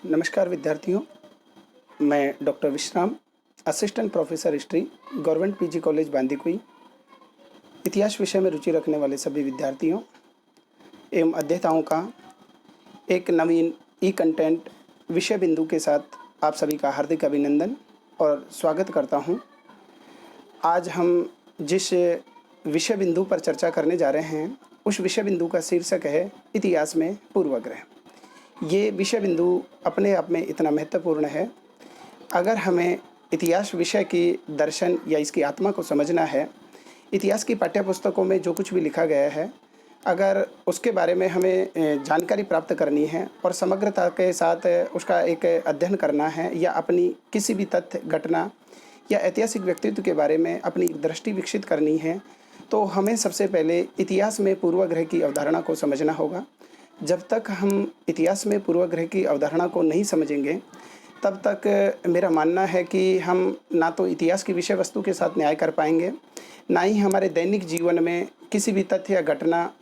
नमस्कार विद्यार्थियों, मैं डॉक्टर विश्राम, assistant professor history, government PG college Bandikui. इतिहास विषय में रुचि रखने वाले सभी विद्यार्थियों एवं अध्येताओं का एक नवीन ई कंटेंट विषय बिंदु के साथ आप सभी का हार्दिक अभिनंदन और स्वागत करता हूं। आज हम जिस विषय बिंदु पर चर्चा करने जा रहे हैं, उस विषय बिंदु का शीर्षक है इतिहास में पूर्वाग्रह। ये विषय बिंदु अपने आप में इतना महत्वपूर्ण है। अगर हमें इतिहास विषय की दर्शन या इसकी आत्मा को समझना है, इतिहास की पाठ्यपुस्तकों में जो कुछ भी लिखा गया है, अगर उसके बारे में हमें जानकारी प्राप्त करनी है और समग्रता के साथ उसका एक अध्ययन करना है या अपनी किसी भी तथ्य, घटना या ऐतिहासिक व्यक्तित्व के बारे में अपनी दृष्टि विकसित करनी है, तो हमें सबसे पहले इतिहास में पूर्वाग्रह की अवधारणा को समझना होगा। जब तक हम इतिहास में पूर्वाग्रह की अवधारणा को नहीं समझेंगे, तब तक मेरा मानना है कि हम ना तो इतिहास की विषय वस्तु के साथ न्याय कर पाएंगे, ना ही हमारे दैनिक जीवन में किसी भी तथ्य या घटना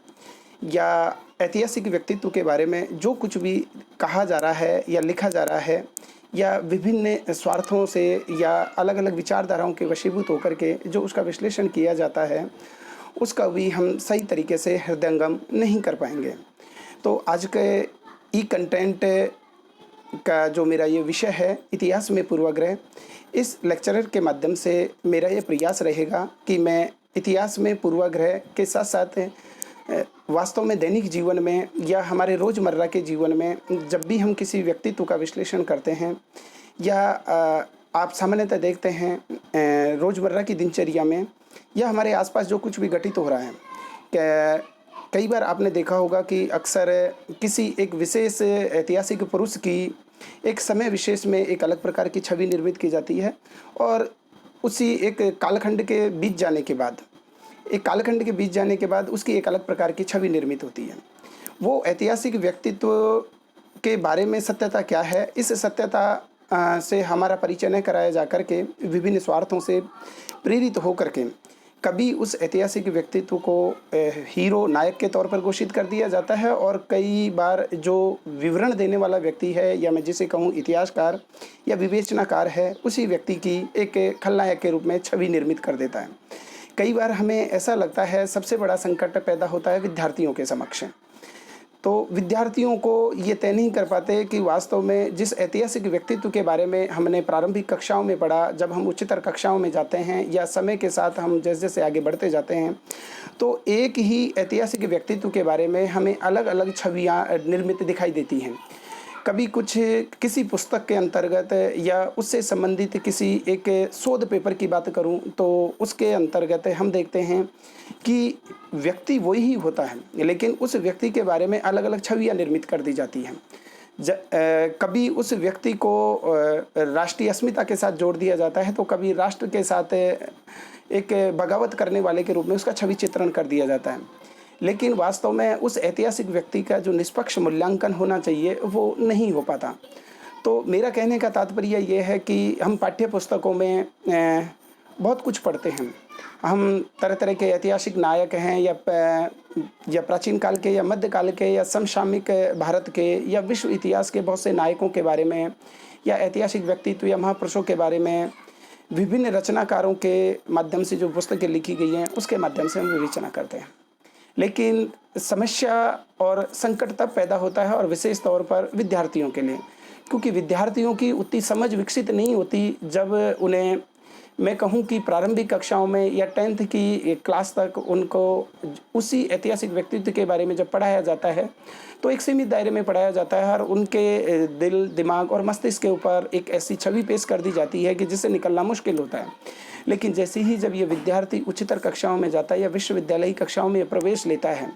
या ऐतिहासिक व्यक्तित्व के बारे में जो कुछ भी कहा जा रहा है या लिखा जा रहा है या विभिन्न स्वार्थों से या अलग अलग विचारधाराओं के वशीभूत होकर के जो उसका विश्लेषण किया जाता है, उसका भी हम सही तरीके से हृदयंगम नहीं कर पाएंगे। तो आज के ई कंटेंट का जो मेरा ये विषय है, इतिहास में पूर्वाग्रह, इस लेक्चर के माध्यम से मेरा ये प्रयास रहेगा कि मैं इतिहास में पूर्वाग्रह के साथ साथ वास्तव में दैनिक जीवन में या हमारे रोज़मर्रा के जीवन में जब भी हम किसी व्यक्तित्व का विश्लेषण करते हैं या आप सामान्यतः देखते हैं रोज़मर्रा की दिनचर्या में या हमारे आसपास जो कुछ भी घटित हो रहा है, कई बार आपने देखा होगा कि अक्सर किसी एक विशेष ऐतिहासिक पुरुष की एक समय विशेष में एक अलग प्रकार की छवि निर्मित की जाती है और उसी एक कालखंड के बीत जाने के बाद उसकी एक अलग प्रकार की छवि निर्मित होती है। वो ऐतिहासिक व्यक्तित्व के बारे में सत्यता क्या है, इस सत्यता से हमारा परिचय न कराया जा कर के विभिन्न स्वार्थों से प्रेरित होकर के कभी उस ऐतिहासिक व्यक्तित्व को हीरो, नायक के तौर पर घोषित कर दिया जाता है और कई बार जो विवरण देने वाला व्यक्ति है या मैं जिसे कहूँ इतिहासकार या विवेचनाकार है, उसी व्यक्ति की एक खलनायक के रूप में छवि निर्मित कर देता है। कई बार हमें ऐसा लगता है सबसे बड़ा संकट पैदा होता है विद्यार्थियों के समक्ष। तो विद्यार्थियों को ये तय नहीं कर पाते कि वास्तव में जिस ऐतिहासिक व्यक्तित्व के बारे में हमने प्रारंभिक कक्षाओं में पढ़ा, जब हम उच्चतर कक्षाओं में जाते हैं या समय के साथ हम जैसे जैसे आगे बढ़ते जाते हैं, तो एक ही ऐतिहासिक व्यक्तित्व के बारे में हमें अलग अलग छवियाँ निर्मित दिखाई देती हैं। कभी कुछ किसी पुस्तक के अंतर्गत या उससे संबंधित किसी एक शोध पेपर की बात करूं तो उसके अंतर्गत हम देखते हैं कि व्यक्ति वही होता है, लेकिन उस व्यक्ति के बारे में अलग अलग छवियां निर्मित कर दी जाती हैं। कभी उस व्यक्ति को राष्ट्रीय अस्मिता के साथ जोड़ दिया जाता है, तो कभी राष्ट्र के साथ एक बगावत करने वाले के रूप में उसका छवि चित्रण कर दिया जाता है। लेकिन वास्तव में उस ऐतिहासिक व्यक्ति का जो निष्पक्ष मूल्यांकन होना चाहिए वो नहीं हो पाता। तो मेरा कहने का तात्पर्य ये है कि हम पाठ्य पुस्तकों में बहुत कुछ पढ़ते हैं। हम तरह तरह के ऐतिहासिक नायक हैं या प्राचीन काल के या मध्यकाल के या समसामयिक भारत के या विश्व इतिहास के बहुत से नायकों के बारे में या ऐतिहासिक व्यक्तित्व या महापुरुषों के बारे में विभिन्न रचनाकारों के माध्यम से जो पुस्तकें लिखी गई हैं उसके माध्यम से हम विवेचना करते हैं। लेकिन समस्या और संकट तब पैदा होता है और विशेष तौर पर विद्यार्थियों के लिए, क्योंकि विद्यार्थियों की उतनी समझ विकसित नहीं होती। जब उन्हें मैं कहूँ कि प्रारंभिक कक्षाओं में या 10th की क्लास तक उनको उसी ऐतिहासिक व्यक्तित्व के बारे में जब पढ़ाया जाता है तो एक सीमित दायरे में पढ़ाया जाता है और उनके दिल, दिमाग और मस्तिष्क के ऊपर एक ऐसी छवि पेश कर दी जाती है कि जिससे निकलना मुश्किल होता है। लेकिन जैसे ही जब ये विद्यार्थी उच्चतर कक्षाओं में जाता है या विश्वविद्यालयी कक्षाओं में प्रवेश लेता है,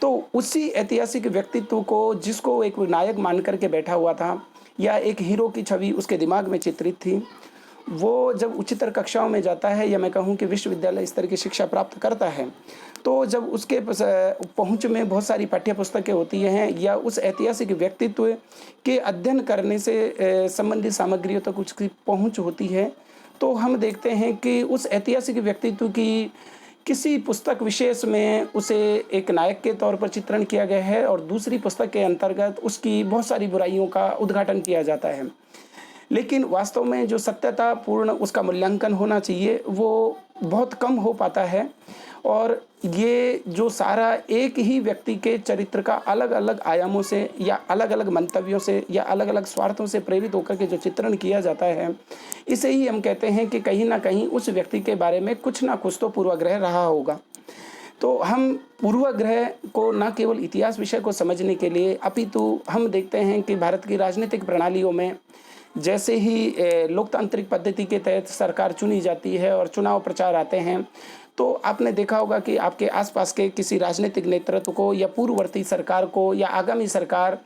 तो उसी ऐतिहासिक व्यक्तित्व को जिसको एक नायक मान करके बैठा हुआ था या एक हीरो की छवि उसके दिमाग में चित्रित थी, वो जब उच्चतर कक्षाओं में जाता है या मैं कहूँ कि विश्वविद्यालय स्तर की शिक्षा प्राप्त करता है, तो जब उसके पहुँच में बहुत सारी पाठ्य पुस्तकें होती हैं या उस ऐतिहासिक व्यक्तित्व के अध्ययन करने से संबंधित सामग्रियों तक उसकी पहुँच होती है, तो हम देखते हैं कि उस ऐतिहासिक व्यक्तित्व किसी पुस्तक विशेष में उसे एक नायक के तौर पर चित्रण किया गया है और दूसरी पुस्तक के अंतर्गत उसकी बहुत सारी बुराइयों का उद्घाटन किया जाता है। लेकिन वास्तव में जो सत्यतापूर्ण उसका मूल्यांकन होना चाहिए वो बहुत कम हो पाता है और ये जो सारा एक ही व्यक्ति के चरित्र का अलग-अलग आयामों से या अलग-अलग मंतव्यों से या अलग-अलग स्वार्थों से प्रेरित होकर के जो चित्रण किया जाता है, इसे ही हम कहते हैं कि कहीं न कहीं उस व्यक्ति के बारे में कुछ न कुछ तो पूर्वाग्रह रहा होगा। तो हम पूर्वाग्रह को न केवल इतिहास विषय को समझने के लिए अपितु हम देखते हैं कि भारत की राजनीतिक प्रणालियों में जैसे ही लोकतांत्रिक पद्धति के तहत सरकार चुनी जाती है और चुनाव प्रचार आते हैं, तो आपने देखा होगा कि आपके आसपास के किसी राजनीतिक नेतृत्व को या पूर्ववर्ती सरकार को या आगामी सरकार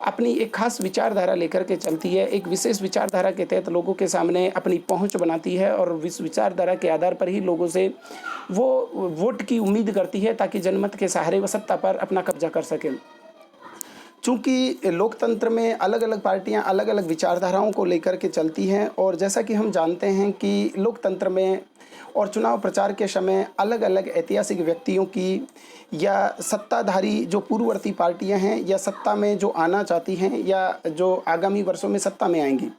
अपनी एक खास विचारधारा लेकर के चलती है, एक विशेष विचारधारा के तहत लोगों के सामने अपनी पहुंच बनाती है और इस विचारधारा के आधार पर ही लोगों से वो वोट की उम्मीद करती है ताकि जनमत के सहारे वह सत्ता पर अपना कब्जा कर सके। चूँकि लोकतंत्र में अलग-अलग पार्टियाँ अलग-अलग विचारधाराओं को लेकर के चलती हैं और जैसा कि हम जानते हैं कि लोकतंत्र में और चुनाव प्रचार के समय अलग-अलग ऐतिहासिक व्यक्तियों की या सत्ताधारी जो पूर्ववर्ती पार्टियाँ हैं या सत्ता में जो आना चाहती हैं या जो आगामी वर्षों में सत्ता में आएँगी,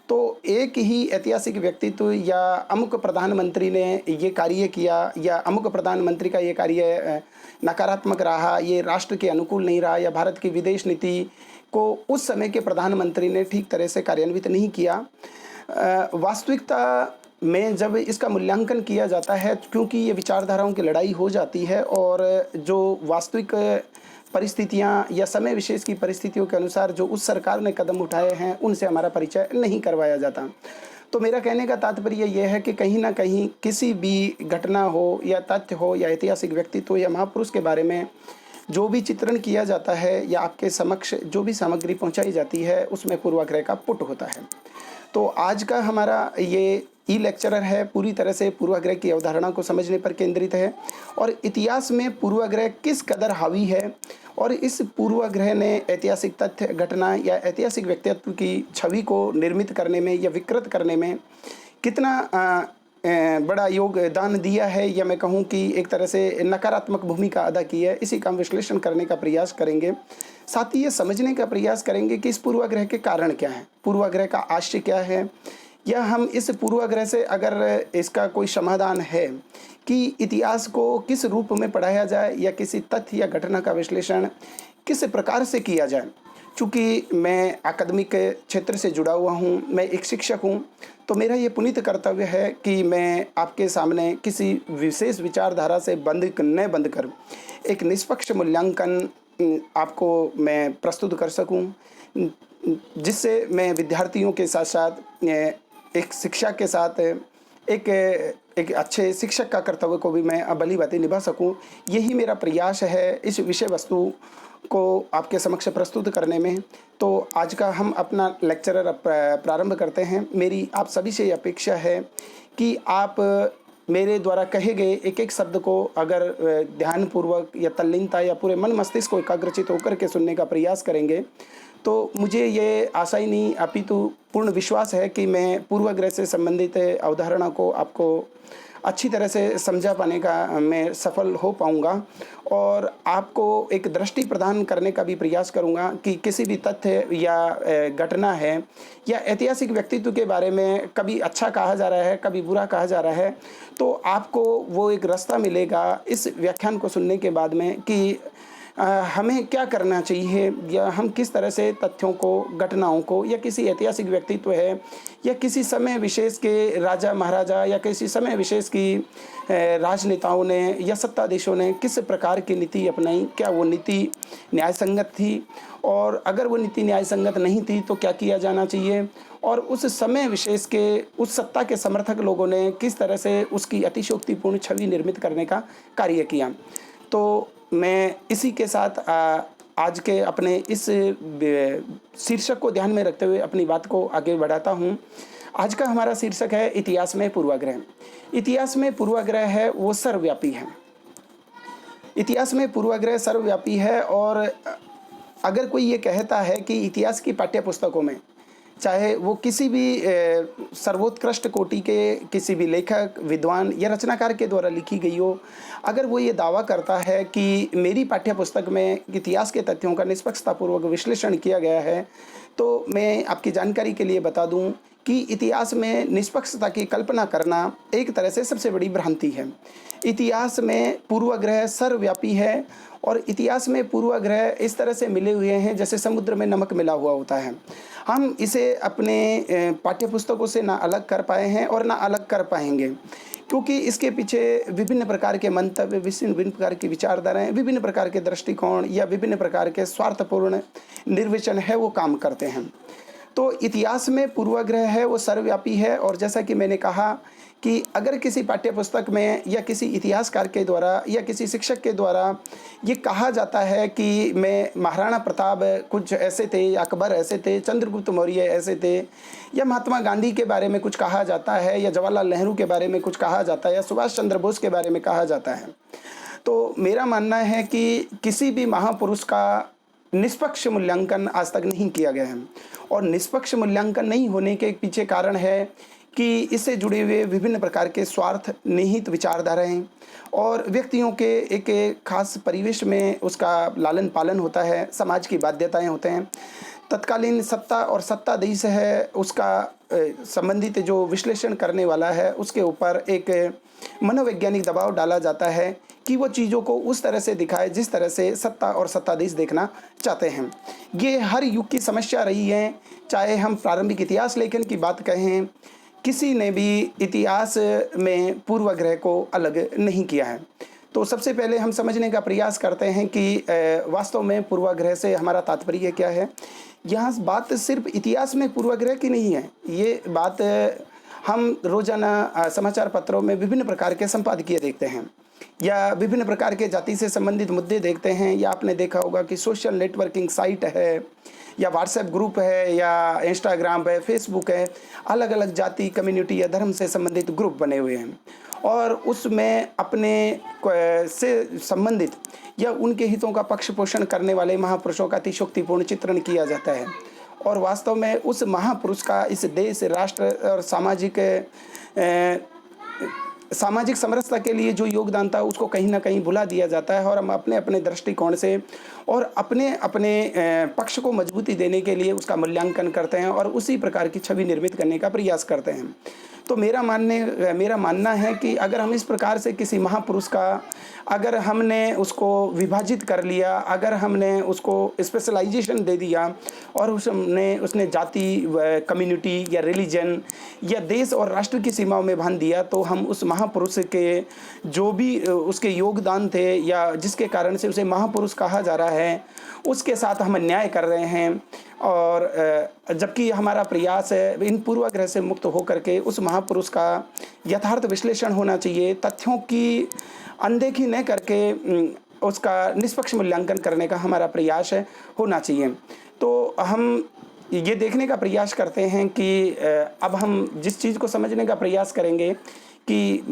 तो एक ही ऐतिहासिक व्यक्तित्व या अमुक प्रधानमंत्री ने ये कार्य किया या अमुक प्रधानमंत्री का ये कार्य नकारात्मक रहा, ये राष्ट्र के अनुकूल नहीं रहा या भारत की विदेश नीति को उस समय के प्रधानमंत्री ने ठीक तरह से कार्यान्वित नहीं किया। वास्तविकता में जब इसका मूल्यांकन किया जाता है, क्योंकि ये विचारधाराओं की लड़ाई हो जाती है और जो वास्तविक परिस्थितियाँ या समय विशेष की परिस्थितियों के अनुसार जो उस सरकार ने कदम उठाए हैं, उनसे हमारा परिचय नहीं करवाया जाता। तो मेरा कहने का तात्पर्य ये है कि कहीं न कहीं किसी भी घटना हो या तथ्य हो या ऐतिहासिक व्यक्तित्व या महापुरुष के बारे में जो भी चित्रण किया जाता है या आपके समक्ष जो भी सामग्री पहुँचाई जाती है, उसमें पूर्वाग्रह का पुट होता है। तो आज का हमारा ये लेक्चरर है पूरी तरह से पूर्वाग्रह की अवधारणा को समझने पर केंद्रित है और इतिहास में पूर्वाग्रह किस कदर हावी है और इस पूर्वाग्रह ने ऐतिहासिक तथ्य घटना या ऐतिहासिक व्यक्तित्व की छवि को निर्मित करने में या विकृत करने में कितना बड़ा योगदान दिया है या मैं कहूँ कि एक तरह से नकारात्मक भूमिका अदा की है, इसी का हम विश्लेषण करने का प्रयास करेंगे। साथ ही ये समझने का प्रयास करेंगे कि इस पूर्वाग्रह के कारण क्या है, पूर्वाग्रह का आशय क्या है, या हम इस पूर्वाग्रह से अगर इसका कोई समाधान है कि इतिहास को किस रूप में पढ़ाया जाए या किसी तथ्य या घटना का विश्लेषण किस प्रकार से किया जाए। चूँकि मैं अकादमिक क्षेत्र से जुड़ा हुआ हूँ, मैं एक शिक्षक हूँ, तो मेरा ये पुनीत कर्तव्य है कि मैं आपके सामने किसी विशेष विचारधारा से न बंध कर एक निष्पक्ष मूल्यांकन आपको मैं प्रस्तुत कर सकूँ, जिससे मैं विद्यार्थियों के साथ साथ एक शिक्षा के साथ एक अच्छे शिक्षक का कर्तव्य को भी मैं भली भांति निभा सकूं। यही मेरा प्रयास है इस विषय वस्तु को आपके समक्ष प्रस्तुत करने में। तो आज का हम अपना लेक्चर प्रारंभ करते हैं। मेरी आप सभी से अपेक्षा है कि आप मेरे द्वारा कहे गए एक एक शब्द को अगर ध्यानपूर्वक या तल्लीनता या पूरे मन मस्तिष्क को एकाग्रचित होकर के सुनने का प्रयास करेंगे, तो मुझे ये आशा ही नहीं अपितु पूर्ण विश्वास है कि मैं पूर्वाग्रह से संबंधित अवधारणा को आपको अच्छी तरह से समझा पाने का मैं सफल हो पाऊंगा और आपको एक दृष्टि प्रदान करने का भी प्रयास करूंगा कि किसी भी तथ्य या घटना है या ऐतिहासिक व्यक्तित्व के बारे में कभी अच्छा कहा जा रहा है, कभी बुरा कहा जा रहा है, तो आपको वो एक रास्ता मिलेगा इस व्याख्यान को सुनने के बाद में कि हमें क्या करना चाहिए या हम किस तरह से तथ्यों को, घटनाओं को या किसी ऐतिहासिक व्यक्तित्व है या किसी समय विशेष के राजा महाराजा या किसी समय विशेष की राजनेताओं ने या सत्ताधीशों ने किस प्रकार की नीति अपनाई, क्या वो नीति न्याय संगत थी और अगर वो नीति न्याय संगत नहीं थी तो क्या किया जाना चाहिए और उस समय विशेष के उस सत्ता के समर्थक लोगों ने किस तरह से उसकी अतिशयोक्तिपूर्ण छवि निर्मित करने का कार्य किया। तो मैं इसी के साथ आज के अपने इस शीर्षक को ध्यान में रखते हुए अपनी बात को आगे बढ़ाता हूँ। आज का हमारा शीर्षक है इतिहास में पूर्वाग्रह। इतिहास में पूर्वाग्रह है वो सर्वव्यापी है। इतिहास में पूर्वाग्रह सर्वव्यापी है और अगर कोई ये कहता है कि इतिहास की पाठ्य पुस्तकों में चाहे वो किसी भी सर्वोत्कृष्ट कोटि के किसी भी लेखक, विद्वान या रचनाकार के द्वारा लिखी गई हो, अगर वो ये दावा करता है कि मेरी पाठ्य पुस्तक में इतिहास के तथ्यों का निष्पक्षतापूर्वक विश्लेषण किया गया है, तो मैं आपकी जानकारी के लिए बता दूं कि इतिहास में निष्पक्षता की कल्पना करना एक तरह से सबसे बड़ी भ्रांति है। इतिहास में पूर्वाग्रह सर्वव्यापी है और इतिहास में पूर्वाग्रह इस तरह से मिले हुए हैं जैसे समुद्र में नमक मिला हुआ होता है। हम इसे अपने पाठ्य पुस्तकों से ना अलग कर पाए हैं और ना अलग कर पाएंगे, क्योंकि इसके पीछे विभिन्न प्रकार के मंतव्य, विभिन्न प्रकार की विचारधाराएं, विभिन्न प्रकार के दृष्टिकोण या विभिन्न प्रकार के स्वार्थपूर्ण निर्वचन है वो काम करते हैं। तो इतिहास में पूर्वाग्रह है वो सर्वव्यापी है, और जैसा कि मैंने कहा कि अगर किसी पाठ्य पुस्तक में या किसी इतिहासकार के द्वारा या किसी शिक्षक के द्वारा ये कहा जाता है कि मैं महाराणा प्रताप कुछ ऐसे थे, या अकबर ऐसे थे, चंद्रगुप्त मौर्य ऐसे थे, या महात्मा गांधी के बारे में कुछ कहा जाता है, या जवाहरलाल नेहरू के बारे में कुछ कहा जाता है, या सुभाष चंद्र बोस के बारे में कहा जाता है, तो मेरा मानना है कि किसी भी महापुरुष का निष्पक्ष मूल्यांकन आज तक नहीं किया गया है। और निष्पक्ष मूल्यांकन नहीं होने के पीछे कारण है कि इससे जुड़े हुए विभिन्न प्रकार के स्वार्थ निहित विचारधाराएं और व्यक्तियों के एक खास परिवेश में उसका लालन पालन होता है, समाज की बाध्यताएं होते हैं, तत्कालीन सत्ता और सत्ताधीश है उसका संबंधित जो विश्लेषण करने वाला है उसके ऊपर एक मनोवैज्ञानिक दबाव डाला जाता है कि वो चीज़ों को उस तरह से दिखाए जिस तरह से सत्ता और सत्ताधीश देखना चाहते हैं। ये हर युग की समस्या रही है, चाहे हम प्रारंभिक इतिहास लेखन की बात कहें, किसी ने भी इतिहास में पूर्वाग्रह को अलग नहीं किया है। तो सबसे पहले हम समझने का प्रयास करते हैं कि वास्तव में पूर्वाग्रह से हमारा तात्पर्य क्या है। यहाँ बात सिर्फ इतिहास में पूर्वाग्रह की नहीं है, ये बात हम रोजाना समाचार पत्रों में विभिन्न प्रकार के संपादकीय देखते हैं या विभिन्न प्रकार के जाति से संबंधित मुद्दे देखते हैं, या आपने देखा होगा कि सोशल नेटवर्किंग साइट है या व्हाट्सएप ग्रुप है या इंस्टाग्राम है, फेसबुक है, अलग अलग जाति, कम्युनिटी या धर्म से संबंधित ग्रुप बने हुए हैं और उसमें अपने से संबंधित या उनके हितों का पक्ष पोषण करने वाले महापुरुषों का अतिशयोक्तिपूर्ण चित्रण किया जाता है। और वास्तव में उस महापुरुष का इस देश, राष्ट्र और सामाजिक समरसता के लिए जो योगदान था उसको कहीं ना कहीं भुला दिया जाता है, और हम अपने अपने दृष्टिकोण से और अपने अपने पक्ष को मजबूती देने के लिए उसका मूल्यांकन करते हैं और उसी प्रकार की छवि निर्मित करने का प्रयास करते हैं। तो मेरा मानना है कि अगर हम इस प्रकार से किसी महापुरुष का अगर हमने उसको विभाजित कर लिया, अगर हमने उसको स्पेशलाइजेशन दे दिया और उसने जाति, कम्युनिटी या रिलीजन या देश और राष्ट्र की सीमाओं में बांध दिया, तो हम उस महापुरुष के जो भी उसके योगदान थे या जिसके कारण से उसे महापुरुष कहा जा रहा है उसके साथ हम अन्याय कर रहे हैं। और जबकि हमारा प्रयास है इन पूर्वाग्रह से मुक्त होकर के उस महापुरुष का यथार्थ विश्लेषण होना चाहिए, तथ्यों की अनदेखी न करके उसका निष्पक्ष मूल्यांकन करने का हमारा प्रयास होना चाहिए। तो हम ये देखने का प्रयास करते हैं कि अब हम जिस चीज़ को समझने का प्रयास करेंगे कि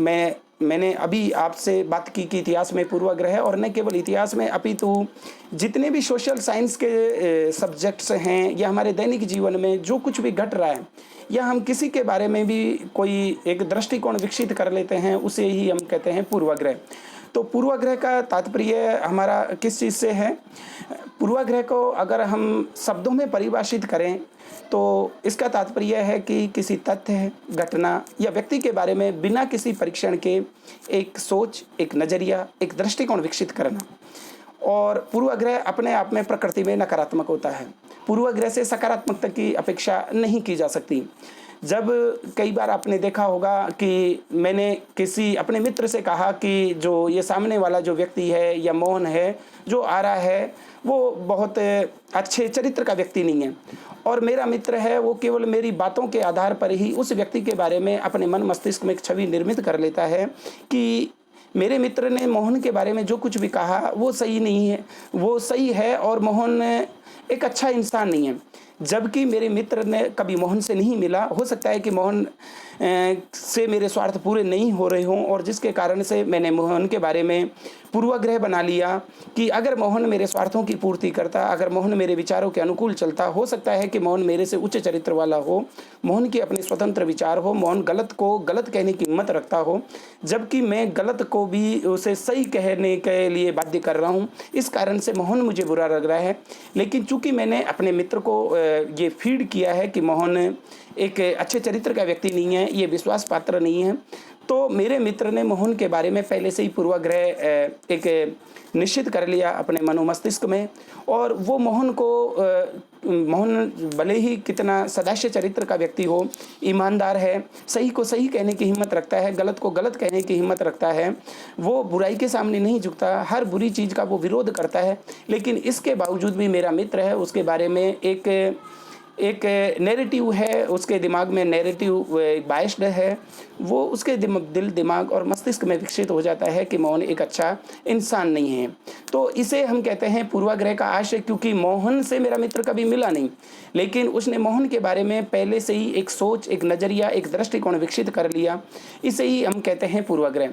मैंने अभी आपसे बात की कि इतिहास में पूर्वाग्रह है, और न केवल इतिहास में अपितु जितने भी सोशल साइंस के सब्जेक्ट्स हैं या हमारे दैनिक जीवन में जो कुछ भी घट रहा है या हम किसी के बारे में भी कोई एक दृष्टिकोण विकसित कर लेते हैं उसे ही हम कहते हैं पूर्वाग्रह। तो पूर्वाग्रह का तात्पर्य हमारा किस चीज़ से है? पूर्वाग्रह को अगर हम शब्दों में परिभाषित करें तो इसका तात्पर्य है कि किसी तथ्य, घटना या व्यक्ति के बारे में बिना किसी परीक्षण के एक सोच, एक नज़रिया, एक दृष्टिकोण विकसित करना। और पूर्वाग्रह अपने आप में प्रकृति में नकारात्मक होता है। पूर्वाग्रह से सकारात्मकता की अपेक्षा नहीं की जा सकती। जब कई बार आपने देखा होगा कि मैंने किसी अपने मित्र से कहा कि जो ये सामने वाला जो व्यक्ति है या मोहन है जो आ रहा है वो बहुत अच्छे चरित्र का व्यक्ति नहीं है, और मेरा मित्र है वो केवल मेरी बातों के आधार पर ही उस व्यक्ति के बारे में अपने मन मस्तिष्क में एक छवि निर्मित कर लेता है कि मेरे मित्र ने मोहन के बारे में जो कुछ भी कहा वो सही नहीं है, वो सही है और मोहन एक अच्छा इंसान नहीं है। जबकि मेरे मित्र ने कभी मोहन से नहीं मिला, हो सकता है कि मोहन से मेरे स्वार्थ पूरे नहीं हो रहे हों और जिसके कारण से मैंने मोहन के बारे में पूर्वाग्रह बना लिया कि अगर मोहन मेरे स्वार्थों की पूर्ति करता, अगर मोहन मेरे विचारों के अनुकूल चलता, हो सकता है कि मोहन मेरे से उच्च चरित्र वाला हो, मोहन के अपने स्वतंत्र विचार हो, मोहन गलत को गलत कहने की हिम्मत रखता हो, जबकि मैं गलत को भी उसे सही कहने के लिए बाध्य कर रहा हूँ। इस कारण से मोहन मुझे बुरा लग रहा है। लेकिन चूंकि मैंने अपने मित्र को ये फीड किया है कि मोहन एक अच्छे चरित्र का व्यक्ति नहीं है, ये विश्वास पात्र नहीं है, तो मेरे मित्र ने मोहन के बारे में पहले से ही पूर्वाग्रह एक निश्चित कर लिया अपने मनोमस्तिष्क में। और वो मोहन को मोहन भले ही कितना सदाश्य चरित्र का व्यक्ति हो, ईमानदार है, सही को सही कहने की हिम्मत रखता है, गलत को गलत कहने की हिम्मत रखता है, वो बुराई के सामने नहीं झुकता, हर बुरी चीज़ का वो विरोध करता है। लेकिन इसके बावजूद भी मेरा मित्र है, उसके बारे में एक नैरेटिव है, उसके दिमाग में नैरेटिव बायस्ड है, वो उसके दिल दिमाग और मस्तिष्क में विकसित हो जाता है कि मोहन एक अच्छा इंसान नहीं है। तो इसे हम कहते हैं पूर्वाग्रह का आशय, क्योंकि मोहन से मेरा मित्र कभी मिला नहीं, लेकिन उसने मोहन के बारे में पहले से ही एक सोच, एक नज़रिया, एक दृष्टिकोण विकसित कर लिया। इसे ही हम कहते हैं पूर्वाग्रह।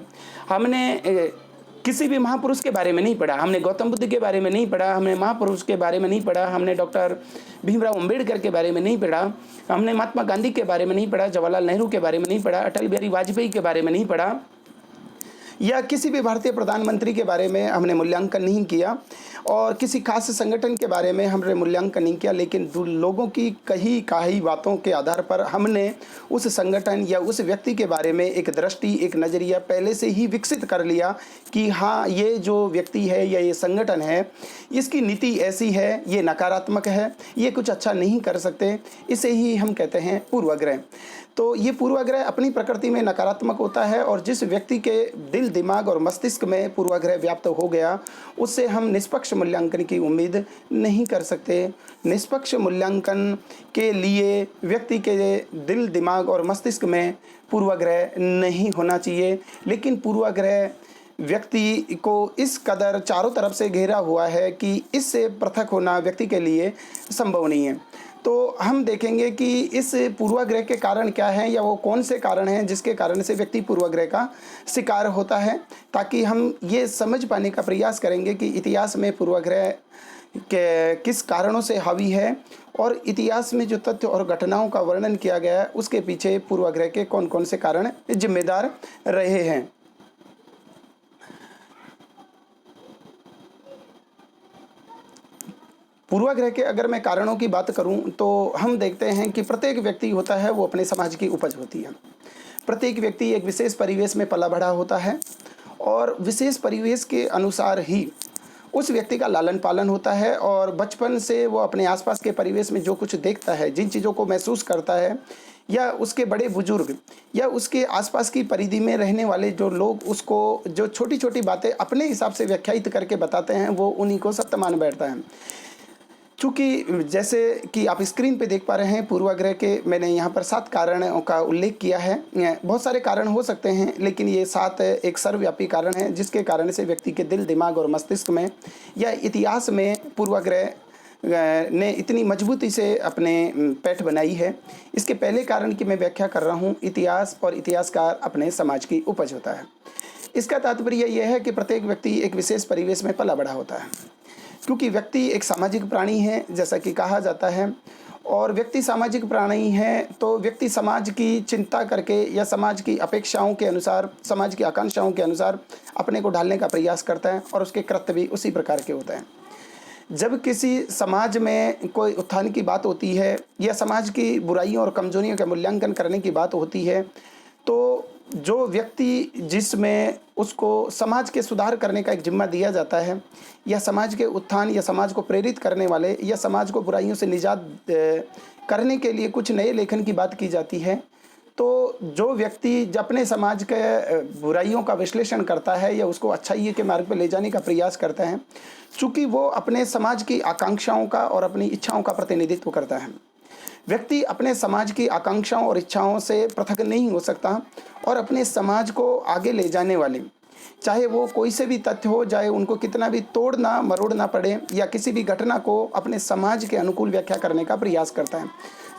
हमने किसी भी महापुरुष के बारे में नहीं पढ़ा, हमने गौतम बुद्ध के बारे में नहीं पढ़ा, हमने महापुरुष के बारे में नहीं पढ़ा, हमने डॉक्टर भीमराव अंबेडकर के बारे में नहीं पढ़ा, हमने महात्मा गांधी के बारे में नहीं पढ़ा, जवाहरलाल नेहरू के बारे में नहीं पढ़ा, अटल बिहारी वाजपेयी के बारे में नहीं पढ़ा, या किसी भी भारतीय प्रधानमंत्री के बारे में हमने मूल्यांकन नहीं किया, और किसी खास संगठन के बारे में हमने मूल्यांकन नहीं किया। लेकिन लोगों की कही कही बातों के आधार पर हमने उस संगठन या उस व्यक्ति के बारे में एक दृष्टि, एक नज़रिया पहले से ही विकसित कर लिया कि हाँ, ये जो व्यक्ति है या ये संगठन है, इसकी नीति ऐसी है, ये नकारात्मक है, ये कुछ अच्छा नहीं कर सकते। इसे ही हम कहते हैं पूर्वाग्रह। तो ये पूर्वाग्रह अपनी प्रकृति में नकारात्मक होता है, और जिस व्यक्ति के दिल दिमाग और मस्तिष्क में पूर्वाग्रह व्याप्त हो गया, उससे हम निष्पक्ष मूल्यांकन की उम्मीद नहीं कर सकते। निष्पक्ष मूल्यांकन के लिए व्यक्ति के दिल दिमाग और मस्तिष्क में पूर्वाग्रह नहीं होना चाहिए, लेकिन पूर्वाग्रह व्यक्ति को इस कदर चारों तरफ से घेरा हुआ है कि इससे पृथक होना व्यक्ति के लिए संभव नहीं है। तो हम देखेंगे कि इस पूर्वाग्रह के कारण क्या हैं, या वो कौन से कारण हैं जिसके कारण से व्यक्ति पूर्वाग्रह का शिकार होता है, ताकि हम ये समझ पाने का प्रयास करेंगे कि इतिहास में पूर्वाग्रह के किस कारणों से हावी है, और इतिहास में जो तथ्य और घटनाओं का वर्णन किया गया है उसके पीछे पूर्वाग्रह के कौन कौन से कारण जिम्मेदार रहे हैं। पूर्वाग्रह के अगर मैं कारणों की बात करूं तो हम देखते हैं कि प्रत्येक व्यक्ति होता है वो अपने समाज की उपज होती है। प्रत्येक व्यक्ति एक विशेष परिवेश में पला बढ़ा होता है, और विशेष परिवेश के अनुसार ही उस व्यक्ति का लालन पालन होता है, और बचपन से वो अपने आसपास के परिवेश में जो कुछ देखता है, जिन चीज़ों को महसूस करता है, या उसके बड़े बुजुर्ग या उसके आसपास की परिधि में रहने वाले जो लोग उसको जो छोटी छोटी बातें अपने हिसाब से व्याख्यायित करके बताते हैं, वो उन्हीं को सत्य मान बैठता है। चूँकि जैसे कि आप स्क्रीन पे देख पा रहे हैं, पूर्वाग्रह के मैंने यहाँ पर 7 कारणों का उल्लेख किया है। बहुत सारे कारण हो सकते हैं, लेकिन ये 7 एक सर्वव्यापी कारण हैं जिसके कारण से व्यक्ति के दिल दिमाग और मस्तिष्क में या इतिहास में पूर्वाग्रह ने इतनी मजबूती से अपने पैठ बनाई है। इसके पहले कारण की मैं व्याख्या कर रहा हूँ, इतिहास और इतिहासकार अपने समाज की उपज होता है। इसका तात्पर्य यह है कि प्रत्येक व्यक्ति एक विशेष परिवेश में पला बढ़ा होता है, क्योंकि व्यक्ति एक सामाजिक प्राणी है जैसा कि कहा जाता है, और व्यक्ति सामाजिक प्राणी है तो व्यक्ति समाज की चिंता करके या समाज की अपेक्षाओं के अनुसार, समाज की आकांक्षाओं के अनुसार अपने को ढालने का प्रयास करता है, और उसके कृत्य भी उसी प्रकार के होते हैं। जब किसी समाज में कोई उत्थान की बात होती है या समाज की बुराइयों और कमजोरियों का मूल्यांकन करने की बात होती है, तो जो व्यक्ति जिसमें उसको समाज के सुधार करने का एक जिम्मा दिया जाता है, या समाज के उत्थान या समाज को प्रेरित करने वाले या समाज को बुराइयों से निजात करने के लिए कुछ नए लेखन की बात की जाती है, तो जो व्यक्ति जब अपने समाज के बुराइयों का विश्लेषण करता है या उसको अच्छाई के मार्ग पर ले जाने का प्रयास करता है, चूँकि वो अपने समाज की आकांक्षाओं का और अपनी इच्छाओं का प्रतिनिधित्व करता है। व्यक्ति अपने समाज की आकांक्षाओं और इच्छाओं से पृथक नहीं हो सकता, और अपने समाज को आगे ले जाने वाले, चाहे वो कोई से भी तथ्य हो, चाहे उनको कितना भी तोड़ना मरोड़ना पड़े, या किसी भी घटना को अपने समाज के अनुकूल व्याख्या करने का प्रयास करता है।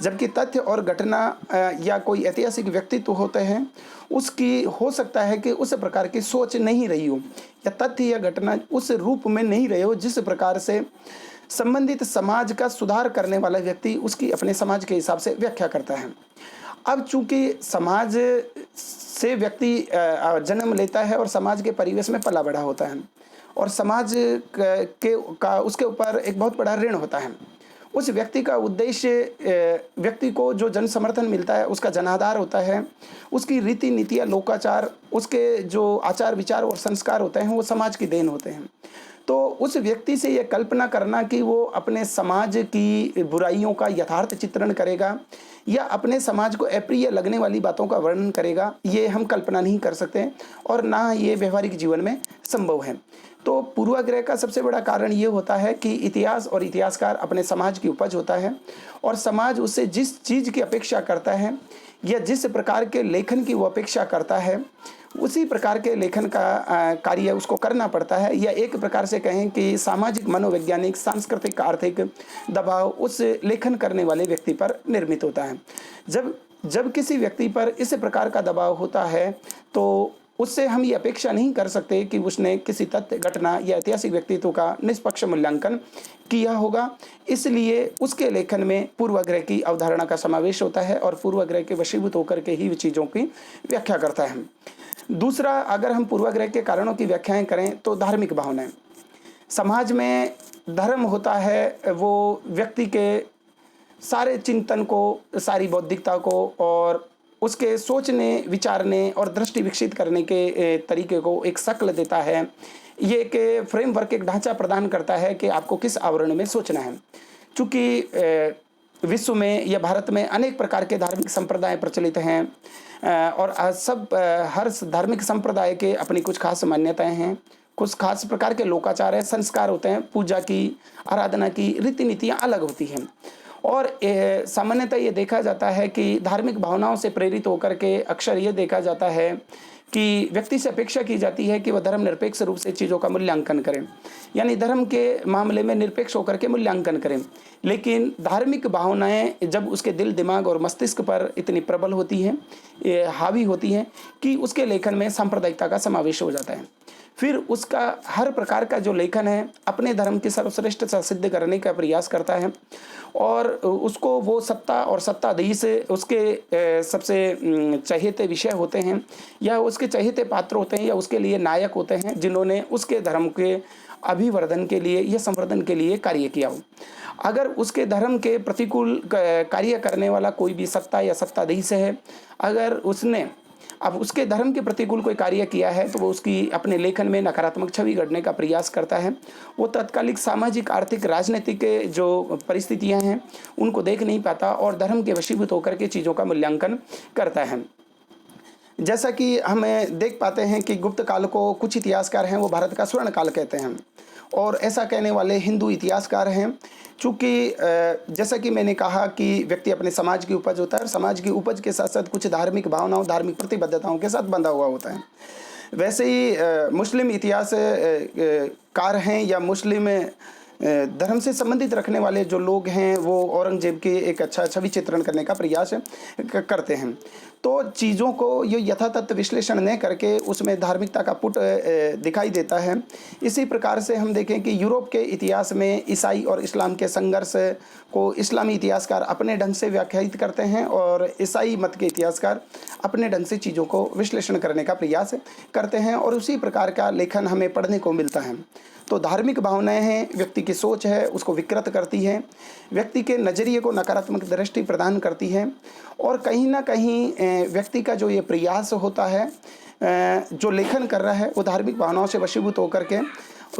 जबकि तथ्य और घटना या कोई ऐतिहासिक व्यक्तित्व होते हैं, उसकी हो सकता है कि उस प्रकार की सोच नहीं रही हो या तथ्य या घटना उस रूप में नहीं रहे हो जिस प्रकार से संबंधित समाज का सुधार करने वाला व्यक्ति उसकी अपने समाज के हिसाब से व्याख्या करता है। अब चूंकि समाज से व्यक्ति जन्म लेता है और समाज के परिवेश में पला बड़ा होता है और समाज का उसके ऊपर एक बहुत बड़ा ऋण होता है। उस व्यक्ति का उद्देश्य व्यक्ति को जो जन समर्थन मिलता है उसका जनाधार होता है, उसकी रीति नीतियाँ, लोकाचार, उसके जो आचार विचार और संस्कार होते हैं वो समाज की देन होते हैं। तो उस व्यक्ति से ये कल्पना करना कि वो अपने समाज की बुराइयों का यथार्थ चित्रण करेगा या अपने समाज को अप्रिय लगने वाली बातों का वर्णन करेगा, ये हम कल्पना नहीं कर सकते और ना ये व्यवहारिक जीवन में संभव है। तो पूर्वाग्रह का सबसे बड़ा कारण ये होता है कि इतिहास और इतिहासकार अपने समाज की उपज होता है और समाज उससे जिस चीज़ की अपेक्षा करता है या जिस प्रकार के लेखन की वो अपेक्षा करता है उसी प्रकार के लेखन का कार्य उसको करना पड़ता है, या एक प्रकार से कहें कि सामाजिक, मनोवैज्ञानिक, सांस्कृतिक, आर्थिक दबाव उस लेखन करने वाले व्यक्ति पर निर्मित होता है। जब किसी व्यक्ति पर इस प्रकार का दबाव होता है तो उससे हम ये अपेक्षा नहीं कर सकते कि उसने किसी तथ्य, घटना या ऐतिहासिक व्यक्तित्व का निष्पक्ष मूल्यांकन किया होगा। इसलिए उसके लेखन में पूर्वाग्रह की अवधारणा का समावेश होता है और पूर्वाग्रह के वशीभूत होकर के ही चीज़ों की व्याख्या करता है। दूसरा, अगर हम पूर्वाग्रह के कारणों की व्याख्याएं करें तो धार्मिक भावनाएं। समाज में धर्म होता है वो व्यक्ति के सारे चिंतन को, सारी बौद्धिकता को और उसके सोचने, विचारने और दृष्टि विकसित करने के तरीके को एक शक्ल देता है। ये एक फ्रेमवर्क, एक ढांचा प्रदान करता है कि आपको किस आवरण में सोचना है। चूँकि विश्व में या भारत में अनेक प्रकार के धार्मिक संप्रदाय प्रचलित हैं और हर धार्मिक संप्रदाय के अपनी कुछ खास मान्यताएं हैं, कुछ खास प्रकार के लोकाचार हैं, संस्कार होते हैं, पूजा की, आराधना की रीति नीतियाँ अलग होती हैं। और सामान्यतः ये देखा जाता है कि धार्मिक भावनाओं से प्रेरित होकर के अक्सर ये देखा जाता है कि व्यक्ति से अपेक्षा की जाती है कि वह धर्मनिरपेक्ष रूप से चीज़ों का मूल्यांकन करें, यानी धर्म के मामले में निरपेक्ष होकर के मूल्यांकन करें। लेकिन धार्मिक भावनाएं जब उसके दिल, दिमाग और मस्तिष्क पर इतनी प्रबल होती हैं, हावी होती हैं कि उसके लेखन में सांप्रदायिकता का समावेश हो जाता है। फिर उसका हर प्रकार का जो लेखन है अपने धर्म की सर्वश्रेष्ठता सिद्ध करने का प्रयास करता है और उसको वो सत्ता और सत्ताधीश उसके सबसे चहेते विषय होते हैं या उसके चहेते पात्र होते हैं या उसके लिए नायक होते हैं जिन्होंने उसके धर्म के अभिवर्धन के लिए या संवर्धन के लिए कार्य किया हो। अगर उसके धर्म के प्रतिकूल कार्य करने वाला कोई भी सत्ता या सत्ताधीश है, अगर उसने अब उसके धर्म के प्रतिकूल कोई कार्य किया है तो वो उसकी अपने लेखन में नकारात्मक छवि गढ़ने का प्रयास करता है। वो तत्कालिक सामाजिक, आर्थिक, राजनीतिक जो परिस्थितियां हैं उनको देख नहीं पाता और धर्म के वशीभूत होकर के चीज़ों का मूल्यांकन करता है। जैसा कि हम देख पाते हैं कि गुप्त काल को कुछ इतिहासकार हैं वो भारत का स्वर्ण काल कहते हैं और ऐसा कहने वाले हिंदू इतिहासकार हैं। चूँकि जैसा कि मैंने कहा कि व्यक्ति अपने समाज की उपज होता है और समाज की उपज के साथ साथ कुछ धार्मिक भावनाओं, धार्मिक प्रतिबद्धताओं के साथ बंधा हुआ होता है। वैसे ही मुस्लिम इतिहासकार हैं या मुस्लिम धर्म से संबंधित रखने वाले जो लोग हैं वो औरंगजेब के एक अच्छा छवि चित्रण करने का प्रयास करते हैं। तो चीज़ों को ये यथातथ विश्लेषण न करके उसमें धार्मिकता का पुट दिखाई देता है। इसी प्रकार से हम देखें कि यूरोप के इतिहास में ईसाई और इस्लाम के संघर्ष को इस्लामी इतिहासकार अपने ढंग से व्याख्यायित करते हैं और ईसाई मत के इतिहासकार अपने ढंग से चीज़ों को विश्लेषण करने का प्रयास करते हैं और उसी प्रकार का लेखन हमें पढ़ने को मिलता है। तो धार्मिक भावनाएं हैं, व्यक्ति की सोच है उसको विकृत करती है, व्यक्ति के नज़रिए को नकारात्मक दृष्टि प्रदान करती है और कहीं ना कहीं व्यक्ति का जो ये प्रयास होता है, जो लेखन कर रहा है वो धार्मिक भावनाओं से वशीभूत होकर के,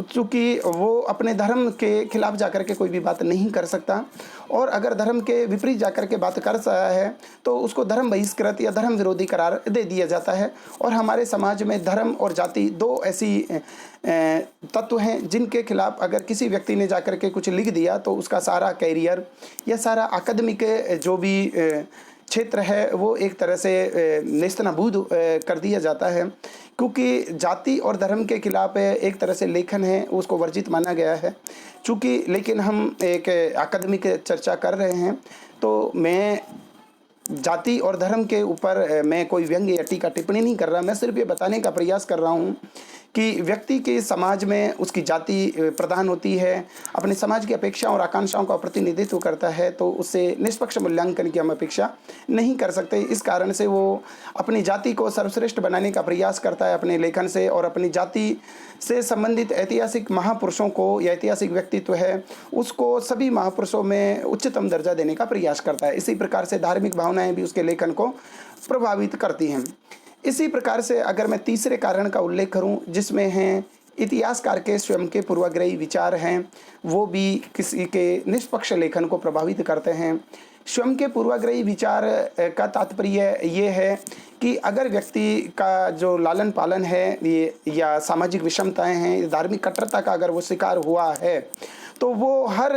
चूँकि वो अपने धर्म के खिलाफ जाकर के कोई भी बात नहीं कर सकता और अगर धर्म के विपरीत जाकर के बात कर रहा है तो उसको धर्म बहिष्कृत या धर्म विरोधी करार दे दिया जाता है। और हमारे समाज में धर्म और जाति दो ऐसी तत्व हैं जिनके खिलाफ अगर किसी व्यक्ति ने जाकर के कुछ लिख दिया तो उसका सारा कैरियर या सारा अकादमिक जो भी क्षेत्र है वो एक तरह से नेस्तनाबूद कर दिया जाता है, क्योंकि जाति और धर्म के खिलाफ एक तरह से लेखन है उसको वर्जित माना गया है। चूँकि लेकिन हम एक अकादमिक चर्चा कर रहे हैं तो मैं जाति और धर्म के ऊपर मैं कोई व्यंग या टीका टिप्पणी नहीं कर रहा। मैं सिर्फ ये बताने का प्रयास कर रहा हूँ कि व्यक्ति के समाज में उसकी जाति प्रधान होती है, अपने समाज की अपेक्षाओं और आकांक्षाओं का प्रतिनिधित्व करता है, तो उससे निष्पक्ष मूल्यांकन की हम अपेक्षा नहीं कर सकते। इस कारण से वो अपनी जाति को सर्वश्रेष्ठ बनाने का प्रयास करता है अपने लेखन से, और अपनी जाति से संबंधित ऐतिहासिक महापुरुषों को या ऐतिहासिक व्यक्तित्व है उसको सभी महापुरुषों में उच्चतम दर्जा देने का प्रयास करता है। इसी प्रकार से धार्मिक भावनाएं भी उसके लेखन को प्रभावित करती हैं। इसी प्रकार से अगर मैं तीसरे कारण का उल्लेख करूं, जिसमें हैं इतिहासकार के स्वयं के पूर्वाग्रही विचार हैं, वो भी किसी के निष्पक्ष लेखन को प्रभावित करते हैं। स्वयं के पूर्वाग्रही विचार का तात्पर्य ये है कि अगर व्यक्ति का जो लालन पालन है ये या सामाजिक विषमताएं हैं, धार्मिक कट्टरता का अगर वो शिकार हुआ है, तो वो हर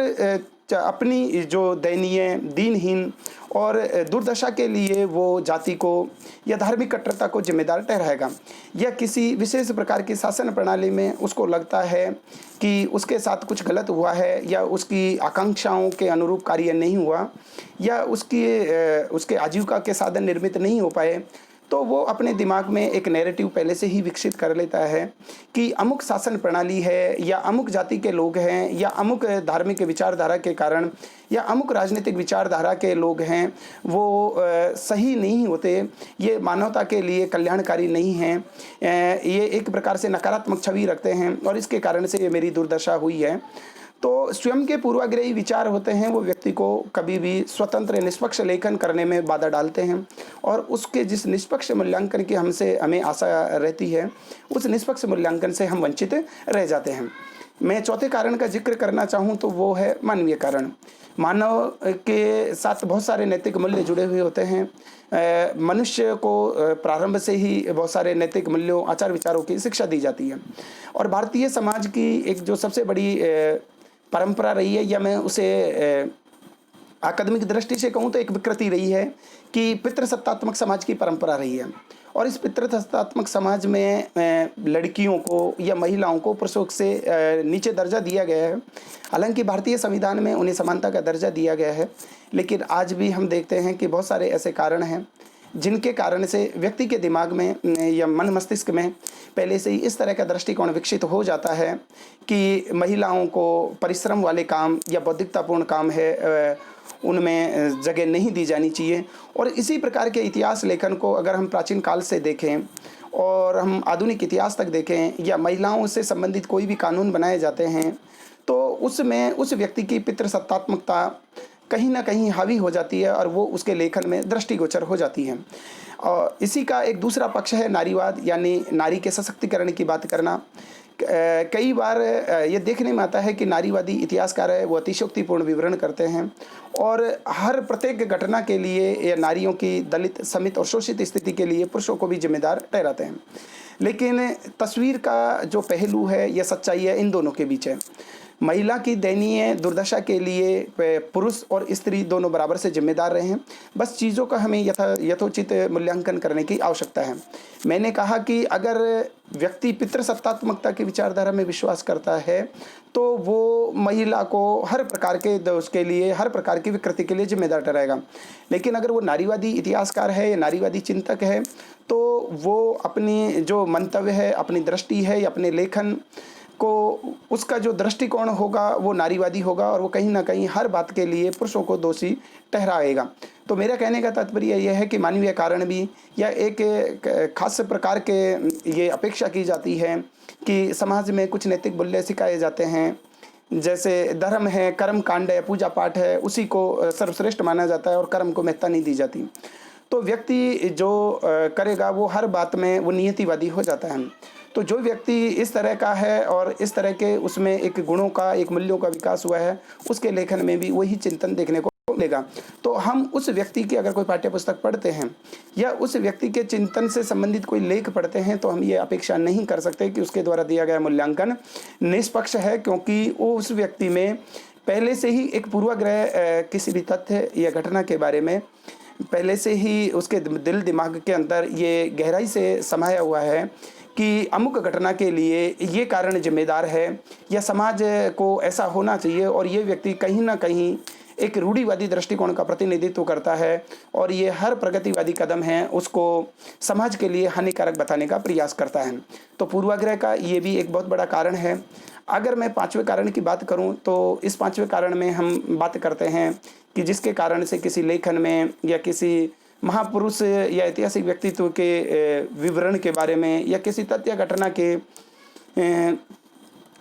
अपनी जो दयनीय, दीनहीन और दुर्दशा के लिए वो जाति को या धार्मिक कट्टरता को जिम्मेदार ठहराएगा। या किसी विशेष प्रकार की शासन प्रणाली में उसको लगता है कि उसके साथ कुछ गलत हुआ है, या उसकी आकांक्षाओं के अनुरूप कार्य नहीं हुआ, या उसके आजीविका के साधन निर्मित नहीं हो पाए, तो वो अपने दिमाग में एक नैरेटिव पहले से ही विकसित कर लेता है कि अमुक शासन प्रणाली है, या अमुक जाति के लोग हैं, या अमुक धार्मिक विचारधारा के कारण, या अमुक राजनीतिक विचारधारा के लोग हैं, वो सही नहीं होते, ये मानवता के लिए कल्याणकारी नहीं हैं, ये एक प्रकार से नकारात्मक छवि रखते हैं और इसके कारण से ये मेरी दुर्दशा हुई है। तो स्वयं के पूर्वाग्रही विचार होते हैं, वो व्यक्ति को कभी भी स्वतंत्र निष्पक्ष लेखन करने में बाधा डालते हैं, और उसके जिस निष्पक्ष मूल्यांकन की हमें आशा रहती है, उस निष्पक्ष मूल्यांकन से हम वंचित रह जाते हैं। मैं चौथे कारण का जिक्र करना चाहूँ तो वो है मानवीय कारण। मानव के साथ बहुत सारे नैतिक मूल्य जुड़े हुए होते हैं। मनुष्य को प्रारंभ से ही बहुत सारे नैतिक मूल्यों, आचार विचारों की शिक्षा दी जाती है, और भारतीय समाज की एक जो सबसे बड़ी परंपरा रही है, या मैं उसे आकदमिक दृष्टि से कहूँ तो एक विकृति रही है कि पितृसत्तात्मक समाज की परंपरा रही है। और इस पितृसत्तात्मक समाज में लड़कियों को या महिलाओं को पुरुषों से नीचे दर्जा दिया गया है। हालांकि भारतीय संविधान में उन्हें समानता का दर्जा दिया गया है, लेकिन आज भी हम देखते हैं कि बहुत सारे ऐसे कारण हैं जिनके कारण से व्यक्ति के दिमाग में या मन मस्तिष्क में पहले से ही इस तरह का दृष्टिकोण विकसित हो जाता है कि महिलाओं को परिश्रम वाले काम या बौद्धिकतापूर्ण काम है उनमें जगह नहीं दी जानी चाहिए। और इसी प्रकार के इतिहास लेखन को अगर हम प्राचीन काल से देखें और हम आधुनिक इतिहास तक देखें, या महिलाओं से संबंधित कोई भी कानून बनाए जाते हैं, तो उसमें उस व्यक्ति की पितृसत्तात्मकता कहीं ना कहीं हावी हो जाती है और वो उसके लेखन में दृष्टिगोचर हो जाती है। और इसी का एक दूसरा पक्ष है नारीवाद, यानी नारी के सशक्तिकरण की बात करना। कई बार ये देखने में आता है कि नारीवादी इतिहासकार है वो अतिशयोक्तिपूर्ण विवरण करते हैं, और हर प्रत्येक घटना के लिए या नारियों की दलित, समित और शोषित स्थिति के लिए पुरुषों को भी जिम्मेदार ठहराते हैं। लेकिन तस्वीर का जो पहलू है या सच्चाई है इन दोनों के बीच है। महिला की दयनीय दुर्दशा के लिए पुरुष और स्त्री दोनों बराबर से जिम्मेदार रहे हैं। बस चीज़ों का हमें यथोचित मूल्यांकन करने की आवश्यकता है। मैंने कहा कि अगर व्यक्ति पितृसत्तात्मकता की विचारधारा में विश्वास करता है तो वो महिला को हर प्रकार के दोष के लिए, हर प्रकार की विकृति के लिए जिम्मेदार ठहराएगा। लेकिन अगर वो नारीवादी इतिहासकार है या नारीवादी चिंतक है, तो वो अपनी जो मंतव्य है, अपनी दृष्टि है या अपने लेखन को, उसका जो दृष्टिकोण होगा वो नारीवादी होगा, और वो कहीं ना कहीं हर बात के लिए पुरुषों को दोषी ठहराएगा। तो मेरा कहने का तात्पर्य यह है कि मानवीय कारण भी, या एक खास प्रकार के ये अपेक्षा की जाती है कि समाज में कुछ नैतिक मूल्य सिखाए जाते हैं, जैसे धर्म है, कर्म कांड है, पूजा पाठ है, उसी को सर्वश्रेष्ठ माना जाता है और कर्म को महत्ता नहीं दी जाती। तो व्यक्ति जो करेगा वो हर बात में वो नियतिवादी हो जाता है। तो जो व्यक्ति इस तरह का है और इस तरह के उसमें एक गुणों का, एक मूल्यों का विकास हुआ है, उसके लेखन में भी वही चिंतन देखने को मिलेगा। तो हम उस व्यक्ति की अगर कोई पाठ्य पुस्तक पढ़ते हैं या उस व्यक्ति के चिंतन से संबंधित कोई लेख पढ़ते हैं, तो हम ये अपेक्षा नहीं कर सकते कि उसके द्वारा दिया गया मूल्यांकन निष्पक्ष है, क्योंकि वो उस व्यक्ति में पहले से ही एक पूर्वाग्रह किसी भी तथ्य या घटना के बारे में पहले से ही उसके दिल दिमाग के अंदर ये गहराई से समाया हुआ है कि अमुक घटना के लिए ये कारण जिम्मेदार है, या समाज को ऐसा होना चाहिए, और ये व्यक्ति कहीं ना कहीं एक रूढ़िवादी दृष्टिकोण का प्रतिनिधित्व करता है और ये हर प्रगतिवादी कदम है उसको समाज के लिए हानिकारक बताने का प्रयास करता है। तो पूर्वाग्रह का ये भी एक बहुत बड़ा कारण है। अगर मैं पाँचवें कारण की बात करूं तो इस पाँचवें कारण में हम बात करते हैं कि जिसके कारण से किसी लेखन में या किसी महापुरुष या ऐतिहासिक व्यक्तित्व के विवरण के बारे में या किसी तथ्य घटना के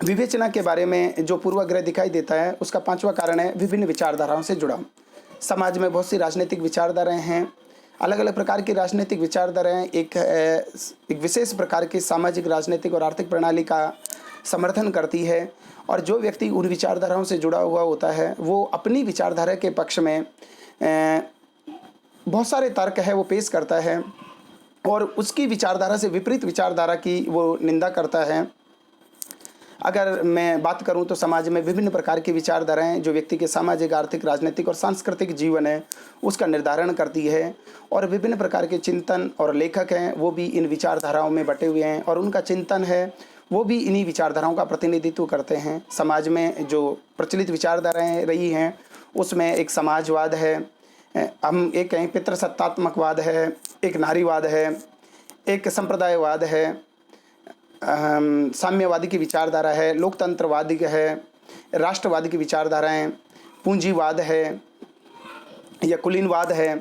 विवेचना के बारे में जो पूर्वाग्रह दिखाई देता है, उसका पांचवा कारण है विभिन्न विचारधाराओं से जुड़ा। समाज में बहुत सी राजनीतिक विचारधाराएं हैं, अलग अलग प्रकार की राजनीतिक विचारधाराएं एक विशेष प्रकार की सामाजिक, राजनीतिक और आर्थिक प्रणाली का समर्थन करती है और जो व्यक्ति उन विचारधाराओं से जुड़ा हुआ होता है वो अपनी विचारधारा के पक्ष में बहुत सारे तर्क है वो पेश करता है और उसकी विचारधारा से विपरीत विचारधारा की वो निंदा करता है। अगर मैं बात करूं तो समाज में विभिन्न प्रकार की विचारधाराएं जो व्यक्ति के सामाजिक, आर्थिक, राजनीतिक और सांस्कृतिक जीवन है उसका निर्धारण करती है और विभिन्न प्रकार के चिंतन और लेखक हैं वो भी इन विचारधाराओं में बटे हुए हैं और उनका चिंतन है वो भी इन्हीं विचारधाराओं का प्रतिनिधित्व करते हैं। समाज में जो प्रचलित विचारधाराएं रही हैं उसमें एक समाजवाद है, हम एक कहें पितृसत्तात्मकवाद है, एक नारीवाद है, एक संप्रदायवाद है, साम्यवादी की विचारधारा है, लोकतंत्रवादी है, राष्ट्रवादी की विचारधाराएं, पूंजीवाद है या कुलीनवाद है,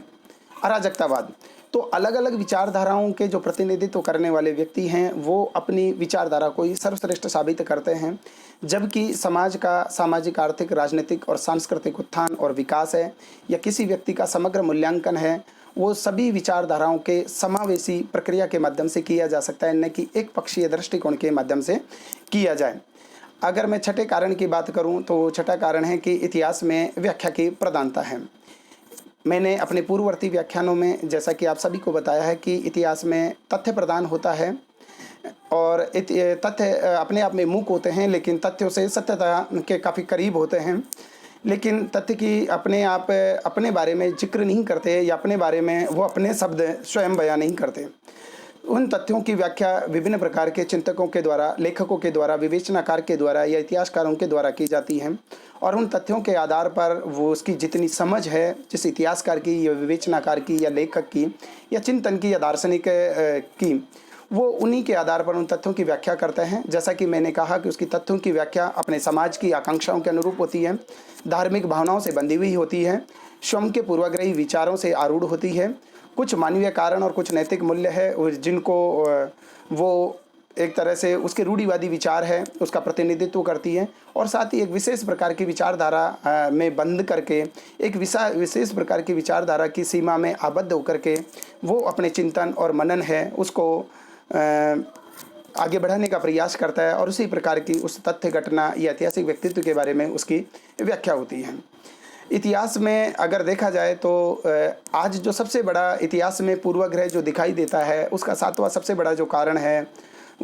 अराजकतावाद। तो अलग अलग विचारधाराओं के जो प्रतिनिधित्व करने वाले व्यक्ति हैं वो अपनी विचारधारा को ही सर्वश्रेष्ठ साबित करते हैं, जबकि समाज का सामाजिक, आर्थिक, राजनीतिक और सांस्कृतिक उत्थान और विकास है या किसी व्यक्ति का समग्र मूल्यांकन है वो सभी विचारधाराओं के समावेशी प्रक्रिया के माध्यम से किया जा सकता है, न कि एक पक्षीय दृष्टिकोण के माध्यम से किया जाए। अगर मैं छठे कारण की बात करूं तो छठा कारण है कि इतिहास में व्याख्या की प्रधानता है। मैंने अपने पूर्ववर्ती व्याख्यानों में जैसा कि आप सभी को बताया है कि इतिहास में तथ्य प्रदान होता है और तथ्य अपने आप में मूक होते हैं लेकिन तथ्यों से सत्यता के काफ़ी करीब होते हैं, लेकिन तथ्य की अपने आप अपने बारे में जिक्र नहीं करते या अपने बारे में वो अपने शब्द स्वयं बयान नहीं करते। उन तथ्यों की व्याख्या विभिन्न प्रकार के चिंतकों के द्वारा, लेखकों के द्वारा, विवेचनाकार के द्वारा या इतिहासकारों के द्वारा की जाती है और उन तथ्यों के आधार पर वो उसकी जितनी समझ है जिस इतिहासकार की या विवेचनाकार की या लेखक की या चिंतन की या दार्शनिक की, वो उन्हीं के आधार पर उन तथ्यों की व्याख्या करते हैं। जैसा कि मैंने कहा कि उसकी तथ्यों की व्याख्या अपने समाज की आकांक्षाओं के अनुरूप होती है, धार्मिक भावनाओं से बंधी हुई होती है, स्वयं के पूर्वाग्रही विचारों से आरूढ़ होती है, कुछ मानवीय कारण और कुछ नैतिक मूल्य है जिनको वो एक तरह से उसके रूढ़िवादी विचार है उसका प्रतिनिधित्व करती है और साथ ही एक विशेष प्रकार की विचारधारा में बंद करके एक विशेष प्रकार की विचारधारा की सीमा में आबद्ध होकर के वो अपने चिंतन और मनन है उसको आगे बढ़ाने का प्रयास करता है और उसी प्रकार की उस तथ्य, घटना या ऐतिहासिक व्यक्तित्व के बारे में उसकी व्याख्या होती है। इतिहास में अगर देखा जाए तो आज जो सबसे बड़ा इतिहास में पूर्वाग्रह जो दिखाई देता है उसका सातवां सबसे बड़ा जो कारण है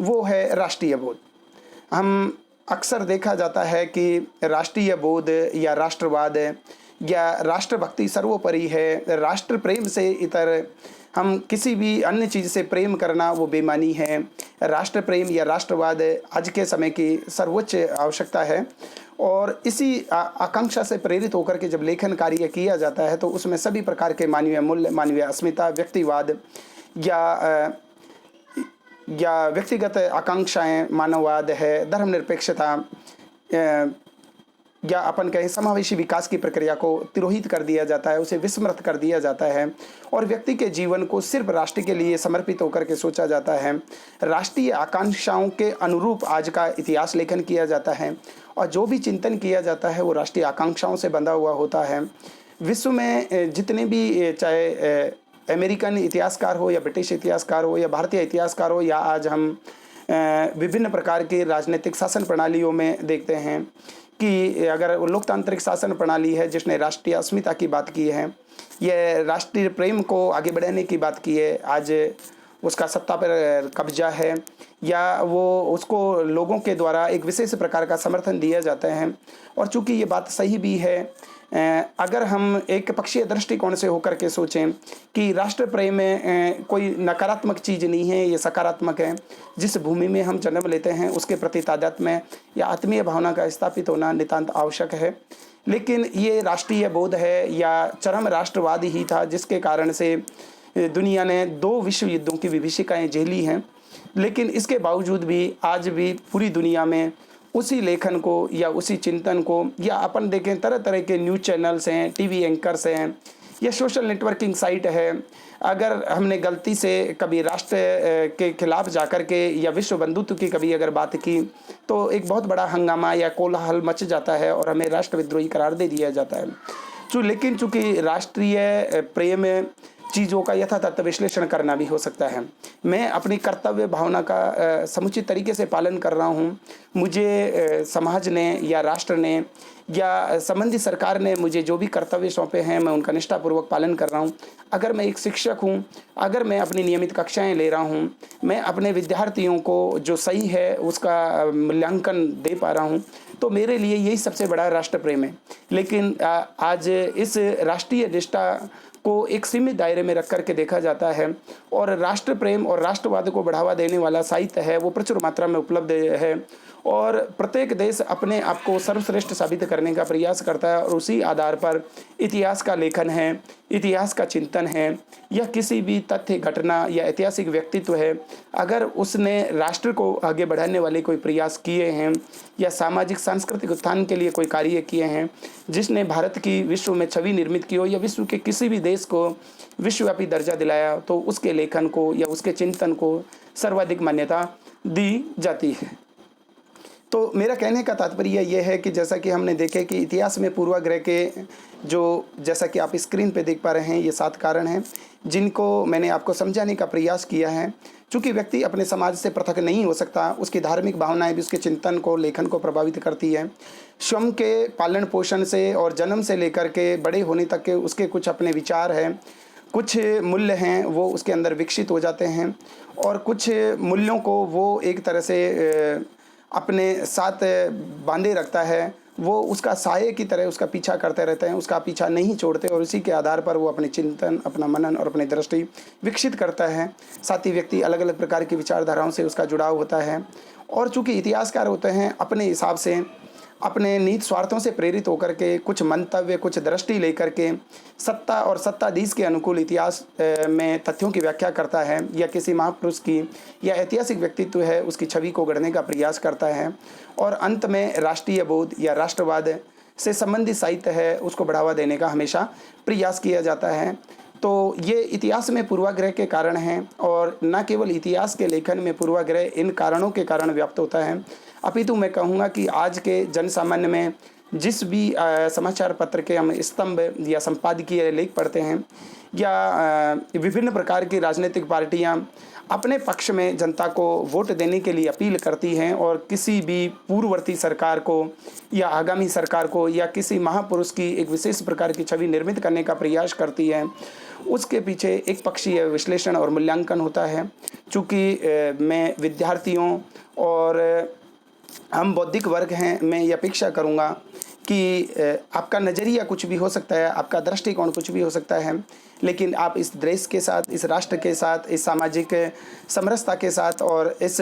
वो है राष्ट्रीय बोध। हम अक्सर देखा जाता है कि राष्ट्रीय बोध या राष्ट्रवाद या राष्ट्रभक्ति सर्वोपरि है, राष्ट्र प्रेम से इतर हम किसी भी अन्य चीज़ से प्रेम करना वो बेईमानी है। राष्ट्र प्रेम या राष्ट्रवाद आज के समय की सर्वोच्च आवश्यकता है और इसी आकांक्षा से प्रेरित होकर के जब लेखन कार्य किया जाता है तो उसमें सभी प्रकार के मानवीय मूल्य, मानवीय अस्मिता, व्यक्तिवाद या व्यक्तिगत आकांक्षाएं, मानववाद है, धर्मनिरपेक्षता या अपन कहें समावेशी विकास की प्रक्रिया को तिरोहित कर दिया जाता है, उसे विस्मृत कर दिया जाता है और व्यक्ति के जीवन को सिर्फ राष्ट्र के लिए समर्पित होकर के सोचा जाता है। राष्ट्रीय आकांक्षाओं के अनुरूप आज का इतिहास लेखन किया जाता है और जो भी चिंतन किया जाता है वो राष्ट्रीय आकांक्षाओं से बंधा हुआ होता है। विश्व में जितने भी चाहे अमेरिकन इतिहासकार हो या ब्रिटिश इतिहासकार हो या भारतीय इतिहासकार हो या आज हम विभिन्न प्रकार की राजनीतिक शासन प्रणालियों में देखते हैं कि अगर लोकतांत्रिक शासन प्रणाली है जिसने राष्ट्रीय अस्मिता की बात की है, यह राष्ट्रीय प्रेम को आगे बढ़ाने की बात की है, आज उसका सत्ता पर कब्जा है या वो उसको लोगों के द्वारा एक विशेष प्रकार का समर्थन दिया जाता है। और चूंकि ये बात सही भी है, अगर हम एक पक्षीय दृष्टिकोण से होकर के सोचें कि राष्ट्र प्रेम में कोई नकारात्मक चीज़ नहीं है, ये सकारात्मक है। जिस भूमि में हम जन्म लेते हैं उसके प्रति तादात्म्य या आत्मीय भावना का स्थापित होना नितांत आवश्यक है। लेकिन ये राष्ट्रीय बोध है या चरम राष्ट्रवाद ही था जिसके कारण से दुनिया ने 2 विश्व युद्धों की विभीषिकाएँ झेली हैं। लेकिन इसके बावजूद भी आज भी पूरी दुनिया में उसी लेखन को या उसी चिंतन को, या अपन देखें तरह-तरह के न्यूज़ चैनल्स हैं, टीवी एंकर्स हैं या सोशल नेटवर्किंग साइट है। अगर हमने गलती से कभी राष्ट्र के खिलाफ जाकर के या विश्व बंधुत्व की कभी अगर बात की, तो एक बहुत बड़ा हंगामा या कोलाहल मच जाता है और हमें राष्ट्रविद्रोही करार दे दिया जाता है। लेकिन चूँकि राष्ट्रीय प्रेम चीज़ों का यथातथ विश्लेषण करना भी हो सकता है। मैं अपनी कर्तव्य भावना का समुचित तरीके से पालन कर रहा हूँ। मुझे समाज ने या राष्ट्र ने या संबंधित सरकार ने मुझे जो भी कर्तव्य सौंपे हैं, मैं उनका निष्ठापूर्वक पालन कर रहा हूँ। अगर मैं एक शिक्षक हूँ, अगर मैं अपनी नियमित कक्षाएँ ले रहा हूँ, मैं अपने विद्यार्थियों को जो सही है उसका मूल्यांकन दे पा रहा हूँ, तो मेरे लिए यही सबसे बड़ा राष्ट्र प्रेम है। लेकिन आज इस राष्ट्रीय निष्ठा को एक सीमित दायरे में रख कर के देखा जाता है और राष्ट्र प्रेम और राष्ट्रवाद को बढ़ावा देने वाला साहित्य है वो प्रचुर मात्रा में उपलब्ध है और प्रत्येक देश अपने आप को सर्वश्रेष्ठ साबित करने का प्रयास करता है और उसी आधार पर इतिहास का लेखन है, इतिहास का चिंतन है या किसी भी तथ्य घटना या ऐतिहासिक व्यक्तित्व है, अगर उसने राष्ट्र को आगे बढ़ाने वाले कोई प्रयास किए हैं या सामाजिक सांस्कृतिक उत्थान के लिए कोई कार्य किए हैं, जिसने भारत की विश्व में छवि निर्मित की हो या विश्व के किसी भी देश को विश्वव्यापी दर्जा दिलाया, तो उसके लेखन को या उसके चिंतन को सर्वाधिक मान्यता दी जाती है। तो मेरा कहने का तात्पर्य यह है कि जैसा कि हमने देखे कि इतिहास में पूर्वाग्रह के जो, जैसा कि आप स्क्रीन पे देख पा रहे हैं, ये 7 कारण हैं जिनको मैंने आपको समझाने का प्रयास किया है। चूँकि व्यक्ति अपने समाज से पृथक नहीं हो सकता, उसकी धार्मिक भावनाएं भी उसके चिंतन को, लेखन को प्रभावित करती है। स्वयं के पालन पोषण से और जन्म से लेकर के बड़े होने तक के उसके कुछ अपने विचार हैं, कुछ मूल्य हैं वो उसके अंदर विकसित हो जाते हैं और कुछ मूल्यों को वो एक तरह से अपने साथ बांधे रखता है। वो उसका साये की तरह उसका पीछा करते रहते हैं, उसका पीछा नहीं छोड़ते और उसी के आधार पर वो अपने चिंतन, अपना मनन और अपनी दृष्टि विकसित करता है। साथ ही व्यक्ति अलग अलग प्रकार की विचारधाराओं से उसका जुड़ाव होता है और चूँकि इतिहासकार होते हैं, अपने हिसाब से अपने निहित स्वार्थों से प्रेरित होकर के कुछ मंतव्य, कुछ दृष्टि लेकर के सत्ता और सत्ताधीश के अनुकूल इतिहास में तथ्यों की व्याख्या करता है या किसी महापुरुष की या ऐतिहासिक व्यक्तित्व है उसकी छवि को गढ़ने का प्रयास करता है और अंत में राष्ट्रीय बोध या राष्ट्रवाद से संबंधित साहित्य है उसको बढ़ावा देने का हमेशा प्रयास किया जाता है। तो ये इतिहास में पूर्वाग्रह के कारण हैं और न केवल इतिहास के लेखन में पूर्वाग्रह इन कारणों के कारण व्याप्त होता है, अपितु मैं कहूँगा कि आज के जनसामान्य में जिस भी समाचार पत्र के हम स्तंभ या संपादकीय लेख पढ़ते हैं या विभिन्न प्रकार की राजनीतिक पार्टियां अपने पक्ष में जनता को वोट देने के लिए अपील करती हैं और किसी भी पूर्ववर्ती सरकार को या आगामी सरकार को या किसी महापुरुष की एक विशेष प्रकार की छवि निर्मित करने का प्रयास करती है, उसके पीछे एक पक्षीय विश्लेषण और मूल्यांकन होता है। चूँकि मैं विद्यार्थियों और हम बौद्धिक वर्ग हैं, मैं ये अपेक्षा करूँगा कि आपका नज़रिया कुछ भी हो सकता है, आपका दृष्टिकोण कुछ भी हो सकता है, लेकिन आप इस देश के साथ, इस राष्ट्र के साथ, इस सामाजिक समरसता के साथ और इस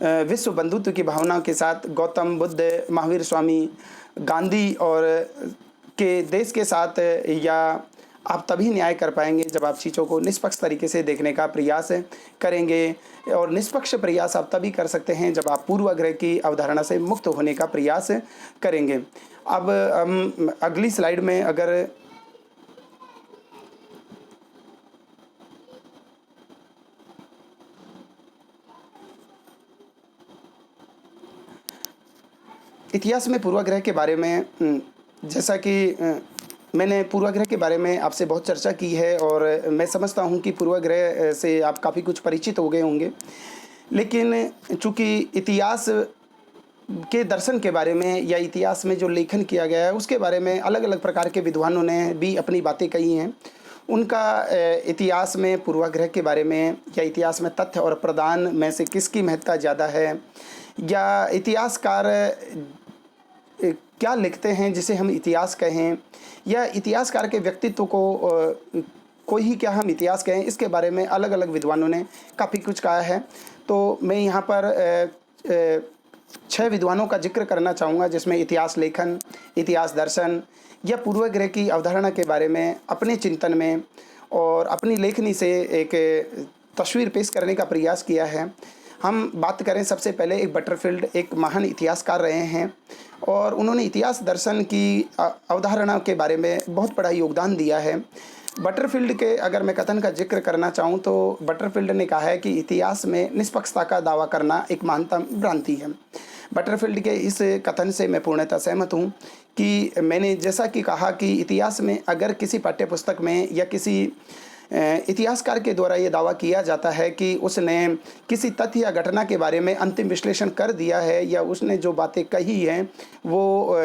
विश्व बंधुत्व की भावना के साथ गौतम बुद्ध, महावीर स्वामी, गांधी और के देश के साथ या आप तभी न्याय कर पाएंगे जब आप चीज़ों को निष्पक्ष तरीके से देखने का प्रयास करेंगे और निष्पक्ष प्रयास आप तभी कर सकते हैं जब आप पूर्वाग्रह की अवधारणा से मुक्त होने का प्रयास करेंगे। अब हम अगली स्लाइड में अगर इतिहास में पूर्वाग्रह के बारे में, जैसा कि मैंने पूर्वाग्रह के बारे में आपसे बहुत चर्चा की है और मैं समझता हूं कि पूर्वाग्रह से आप काफ़ी कुछ परिचित हो गए होंगे, लेकिन चूँकि इतिहास के दर्शन के बारे में या इतिहास में जो लेखन किया गया है उसके बारे में अलग अलग प्रकार के विद्वानों ने भी अपनी बातें कही हैं। उनका इतिहास में पूर्वाग्रह के बारे में या इतिहास में तथ्य और प्रदान में से किसकी महत्ता ज़्यादा है या इतिहासकार क्या लिखते हैं जिसे हम इतिहास कहें या इतिहासकार के व्यक्तित्व को ही क्या हम इतिहास कहें, इसके बारे में अलग अलग विद्वानों ने काफ़ी कुछ कहा है। तो मैं यहाँ पर 6 विद्वानों का जिक्र करना चाहूँगा, जिसमें इतिहास लेखन, इतिहास दर्शन या पूर्वाग्रह की अवधारणा के बारे में अपने चिंतन में और अपनी लेखनी से एक तस्वीर पेश करने का प्रयास किया है। हम बात करें सबसे पहले, एक बटरफील्ड एक महान इतिहासकार रहे हैं और उन्होंने इतिहास दर्शन की अवधारणा के बारे में बहुत बड़ा योगदान दिया है। बटरफील्ड के अगर मैं कथन का जिक्र करना चाहूँ तो बटरफील्ड ने कहा है कि इतिहास में निष्पक्षता का दावा करना एक महानतम भ्रांति है। बटरफील्ड के इस कथन से मैं पूर्णतः सहमत हूँ कि मैंने जैसा कि कहा कि इतिहास में अगर किसी पाठ्यपुस्तक में या किसी इतिहासकार के द्वारा ये दावा किया जाता है कि उसने किसी तथ्य या घटना के बारे में अंतिम विश्लेषण कर दिया है या उसने जो बातें कही हैं वो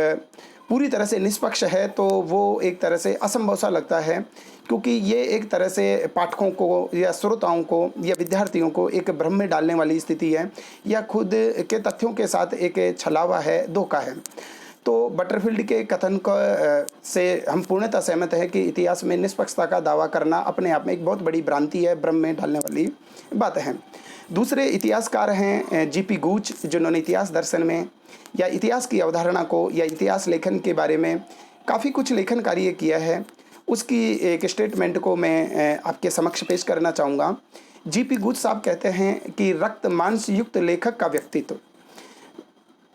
पूरी तरह से निष्पक्ष है, तो वो एक तरह से असंभव सा लगता है, क्योंकि ये एक तरह से पाठकों को या श्रोताओं को या विद्यार्थियों को एक भ्रम में डालने वाली स्थिति है या खुद के तथ्यों के साथ एक छलावा है, धोखा है। तो बटरफील्ड के कथन से हम पूर्णतः सहमत हैं कि इतिहास में निष्पक्षता का दावा करना अपने आप में एक बहुत बड़ी भ्रांति है, भ्रम में डालने वाली बात है। दूसरे इतिहासकार हैं जीपी गूच, जिन्होंने इतिहास दर्शन में या इतिहास की अवधारणा को या इतिहास लेखन के बारे में काफ़ी कुछ लेखन कार्य किया है। उसकी एक स्टेटमेंट को मैं आपके समक्ष पेश करना चाहूँगा। जीपी गूच साहब कहते हैं कि रक्त मांस युक्त लेखक का व्यक्तित्व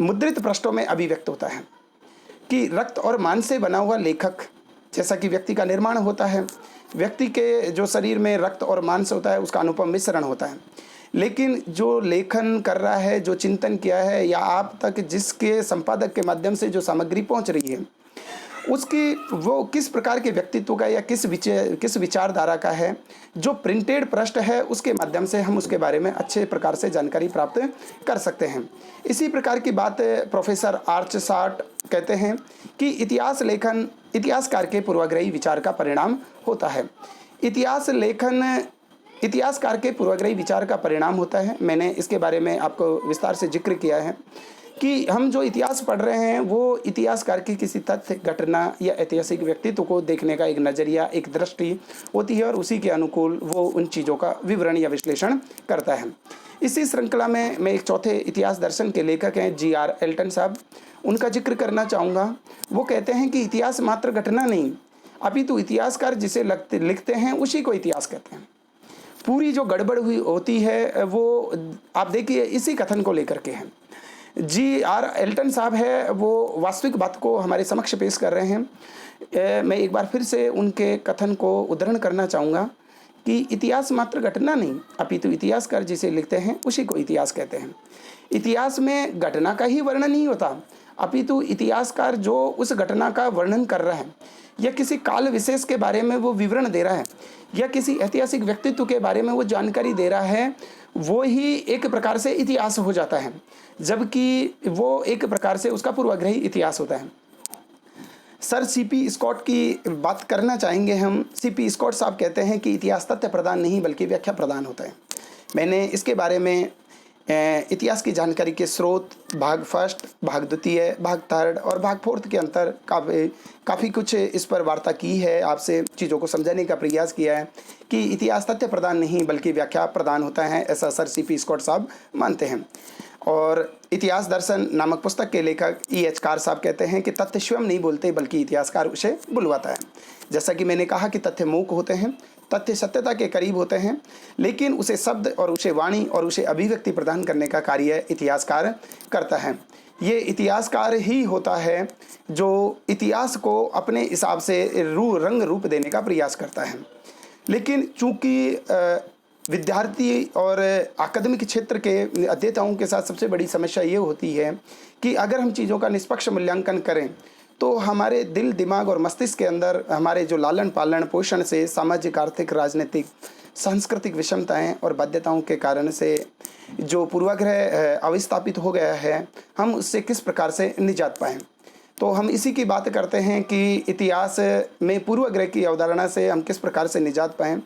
मुद्रित पृष्ठों में अभिव्यक्त होता है। कि रक्त और मांस से बना हुआ लेखक, जैसा कि व्यक्ति का निर्माण होता है, व्यक्ति के जो शरीर में रक्त और मांस होता है उसका अनुपम मिश्रण होता है, लेकिन जो लेखन कर रहा है, जो चिंतन किया है या आप तक जिसके संपादक के माध्यम से जो सामग्री पहुंच रही है, उसकी वो किस प्रकार के व्यक्तित्व का या किस विचारधारा का है, जो प्रिंटेड पृष्ठ है उसके माध्यम से हम उसके बारे में अच्छे प्रकार से जानकारी प्राप्त कर सकते हैं। इसी प्रकार की बात प्रोफेसर आर्च साट कहते हैं कि इतिहास लेखन इतिहासकार के पूर्वाग्रही विचार का परिणाम होता है। इतिहास लेखन इतिहासकार के पूर्वाग्रही विचार का परिणाम होता है। मैंने इसके बारे में आपको विस्तार से जिक्र किया है कि हम जो इतिहास पढ़ रहे हैं वो इतिहासकार की किसी तथ्य, घटना या ऐतिहासिक व्यक्तित्व को देखने का एक नज़रिया, एक दृष्टि होती है और उसी के अनुकूल वो उन चीज़ों का विवरण या विश्लेषण करता है। इसी श्रृंखला में मैं एक चौथे इतिहास दर्शन के लेखक हैं GR एल्टन साहब, उनका जिक्र करना चाहूँगा। वो कहते हैं कि इतिहास मात्र घटना नहीं, अपितु इतिहासकार जिसे लिखते हैं उसी को इतिहास कहते हैं। पूरी जो गड़बड़ हुई होती है वो आप देखिए इसी कथन को लेकर के है। GR एल्टन साहब है वो वास्तविक बात को हमारे समक्ष पेश कर रहे हैं। मैं एक बार फिर से उनके कथन को उद्धरण करना चाहूँगा कि इतिहास मात्र घटना नहीं, अपितु इतिहासकार जिसे लिखते हैं उसी को इतिहास कहते हैं। इतिहास में घटना का ही वर्णन नहीं होता, अपितु इतिहासकार जो उस घटना का वर्णन कर रहा है या किसी काल विशेष के बारे में वो विवरण दे रहा है या किसी ऐतिहासिक व्यक्तित्व के बारे में वो जानकारी दे रहा है, वो ही एक प्रकार से इतिहास हो जाता है, जबकि वो एक प्रकार से उसका पूर्वाग्रही इतिहास होता है। सर CP स्कॉट की बात करना चाहेंगे हम। CP स्कॉट साहब कहते हैं कि इतिहास तथ्य प्रदान नहीं बल्कि व्याख्या प्रदान होता है। मैंने इसके बारे में इतिहास की जानकारी के स्रोत भाग फर्स्ट, भाग द्वितीय, भाग थर्ड और भाग फोर्थ के अंतर काफ़ी कुछ इस पर वार्ता की है, आपसे चीज़ों को समझाने का प्रयास किया है कि इतिहास तथ्य प्रदान नहीं बल्कि व्याख्या प्रदान होता है, ऐसा सर CP स्कॉट साहब मानते हैं। और इतिहास दर्शन नामक पुस्तक के लेखक EH कार साहब कहते हैं कि तथ्य स्वयं नहीं बोलते बल्कि इतिहासकार उसे बुलवाता है। जैसा कि मैंने कहा कि तथ्य मूक होते हैं, तथ्य सत्यता के करीब होते हैं, लेकिन उसे शब्द और उसे वाणी और उसे अभिव्यक्ति प्रदान करने का कार्य इतिहासकार करता है। ये इतिहासकार ही होता है जो इतिहास को अपने हिसाब से रंग रूप देने का प्रयास करता है। लेकिन चूँकि विद्यार्थी और अकादमिक क्षेत्र के अध्येताओं के साथ सबसे बड़ी समस्या ये होती है कि अगर हम चीज़ों का निष्पक्ष मूल्यांकन करें तो हमारे दिल, दिमाग और मस्तिष्क के अंदर हमारे जो लालन पालन पोषण से सामाजिक, आर्थिक, राजनीतिक, सांस्कृतिक विषमताएं और बाध्यताओं के कारण से जो पूर्वाग्रह अविस्थापित हो गया है, हम उससे किस प्रकार से निजात पाएँ। तो हम इसी की बात करते हैं कि इतिहास में पूर्वाग्रह की अवधारणा से हम किस प्रकार से निजात पाएँ।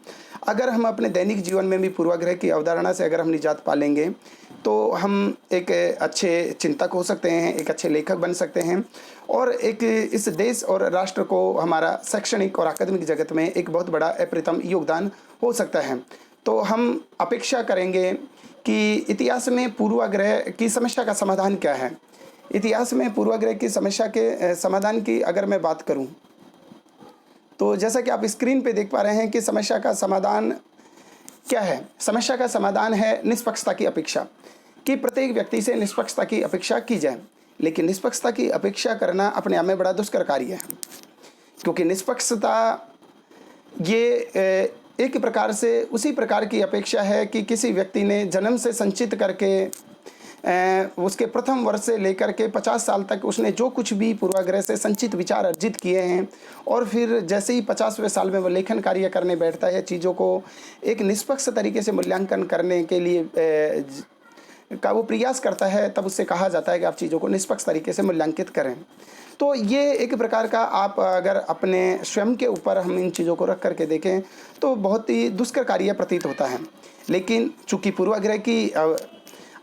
अगर हम अपने दैनिक जीवन में भी पूर्वाग्रह की अवधारणा से अगर हम निजात पा लेंगे तो हम एक अच्छे चिंतक हो सकते हैं, एक अच्छे लेखक बन सकते हैं और एक इस देश और राष्ट्र को हमारा शैक्षणिक और अकादमिक जगत में एक बहुत बड़ा अप्रतिम योगदान हो सकता है। तो हम अपेक्षा करेंगे कि इतिहास में पूर्वाग्रह की समस्या का समाधान क्या है। इतिहास में पूर्वाग्रह की समस्या के समाधान की अगर मैं बात करूं, तो जैसा कि आप स्क्रीन पे देख पा रहे हैं कि समस्या का समाधान क्या है। समस्या का समाधान है निष्पक्षता की अपेक्षा, कि प्रत्येक व्यक्ति से निष्पक्षता की अपेक्षा की जाए। लेकिन निष्पक्षता की अपेक्षा करना अपने आप में बड़ा दुष्कर कार्य है, क्योंकि निष्पक्षता ये एक प्रकार से उसी प्रकार की अपेक्षा है कि किसी व्यक्ति ने जन्म से संचित करके उसके प्रथम वर्ष से लेकर के 50 साल तक उसने जो कुछ भी पूर्वाग्रह से संचित विचार अर्जित किए हैं, और फिर जैसे ही 50वें साल में वो लेखन कार्य करने बैठता है, चीज़ों को एक निष्पक्ष तरीके से मूल्यांकन करने के लिए का वो प्रयास करता है, तब उससे कहा जाता है कि आप चीज़ों को निष्पक्ष तरीके से मूल्यांकित करें। तो ये एक प्रकार का, आप अगर अपने स्वयं के ऊपर हम इन चीज़ों को रख करके देखें तो बहुत ही दुष्कर कार्य प्रतीत होता है। लेकिन चूँकि पूर्वाग्रह की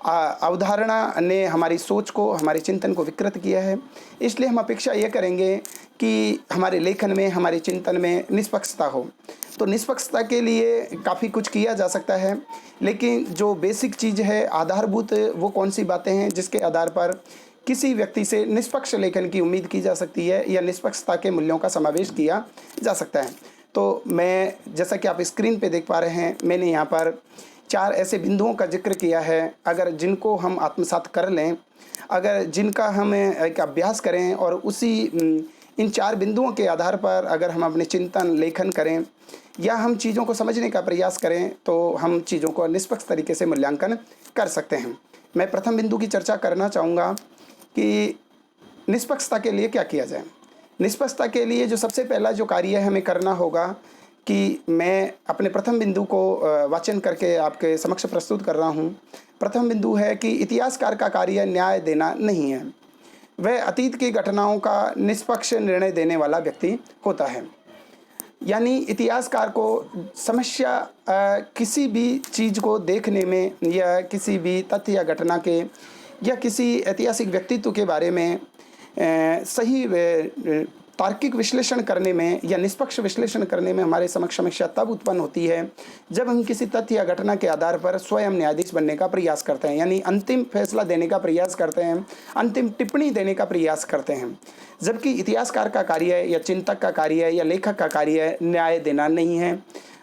अवधारणा ने हमारी सोच को, हमारे चिंतन को विकृत किया है, इसलिए हम अपेक्षा ये करेंगे कि हमारे लेखन में, हमारे चिंतन में निष्पक्षता हो। तो निष्पक्षता के लिए काफ़ी कुछ किया जा सकता है, लेकिन जो बेसिक चीज़ है, आधारभूत, वो कौन सी बातें हैं जिसके आधार पर किसी व्यक्ति से निष्पक्ष लेखन की उम्मीद की जा सकती है या निष्पक्षता के मूल्यों का समावेश किया जा सकता है। तो मैं, जैसा कि आप स्क्रीन पे देख पा रहे हैं, मैंने यहाँ पर 4 ऐसे बिंदुओं का जिक्र किया है। अगर जिनको हम आत्मसात कर लें, अगर जिनका हम एक अभ्यास करें और उसी इन 4 बिंदुओं के आधार पर अगर हम अपने चिंतन लेखन करें या हम चीज़ों को समझने का प्रयास करें, तो हम चीज़ों को निष्पक्ष तरीके से मूल्यांकन कर सकते हैं। मैं प्रथम बिंदु की चर्चा करना चाहूँगा कि निष्पक्षता के लिए क्या किया जाए। निष्पक्षता के लिए जो सबसे पहला जो कार्य हमें करना होगा, कि मैं अपने प्रथम बिंदु को वाचन करके आपके समक्ष प्रस्तुत कर रहा हूँ। प्रथम बिंदु है कि इतिहासकार का कार्य न्याय देना नहीं है, वह अतीत की घटनाओं का निष्पक्ष निर्णय देने वाला व्यक्ति होता है। यानी इतिहासकार को समस्या किसी भी चीज़ को देखने में या किसी भी तथ्य या घटना के या किसी ऐतिहासिक व्यक्तित्व के बारे में सही तार्किक विश्लेषण करने में या निष्पक्ष विश्लेषण करने में हमारे समक्ष समस्या तब उत्पन्न होती है जब हम किसी तथ्य या घटना के आधार पर स्वयं न्यायाधीश बनने का प्रयास करते हैं, यानी अंतिम फैसला देने का प्रयास करते हैं, अंतिम टिप्पणी देने का प्रयास करते हैं। जबकि इतिहासकार का कार्य या चिंतक का कार्य या लेखक का कार्य न्याय देना नहीं है।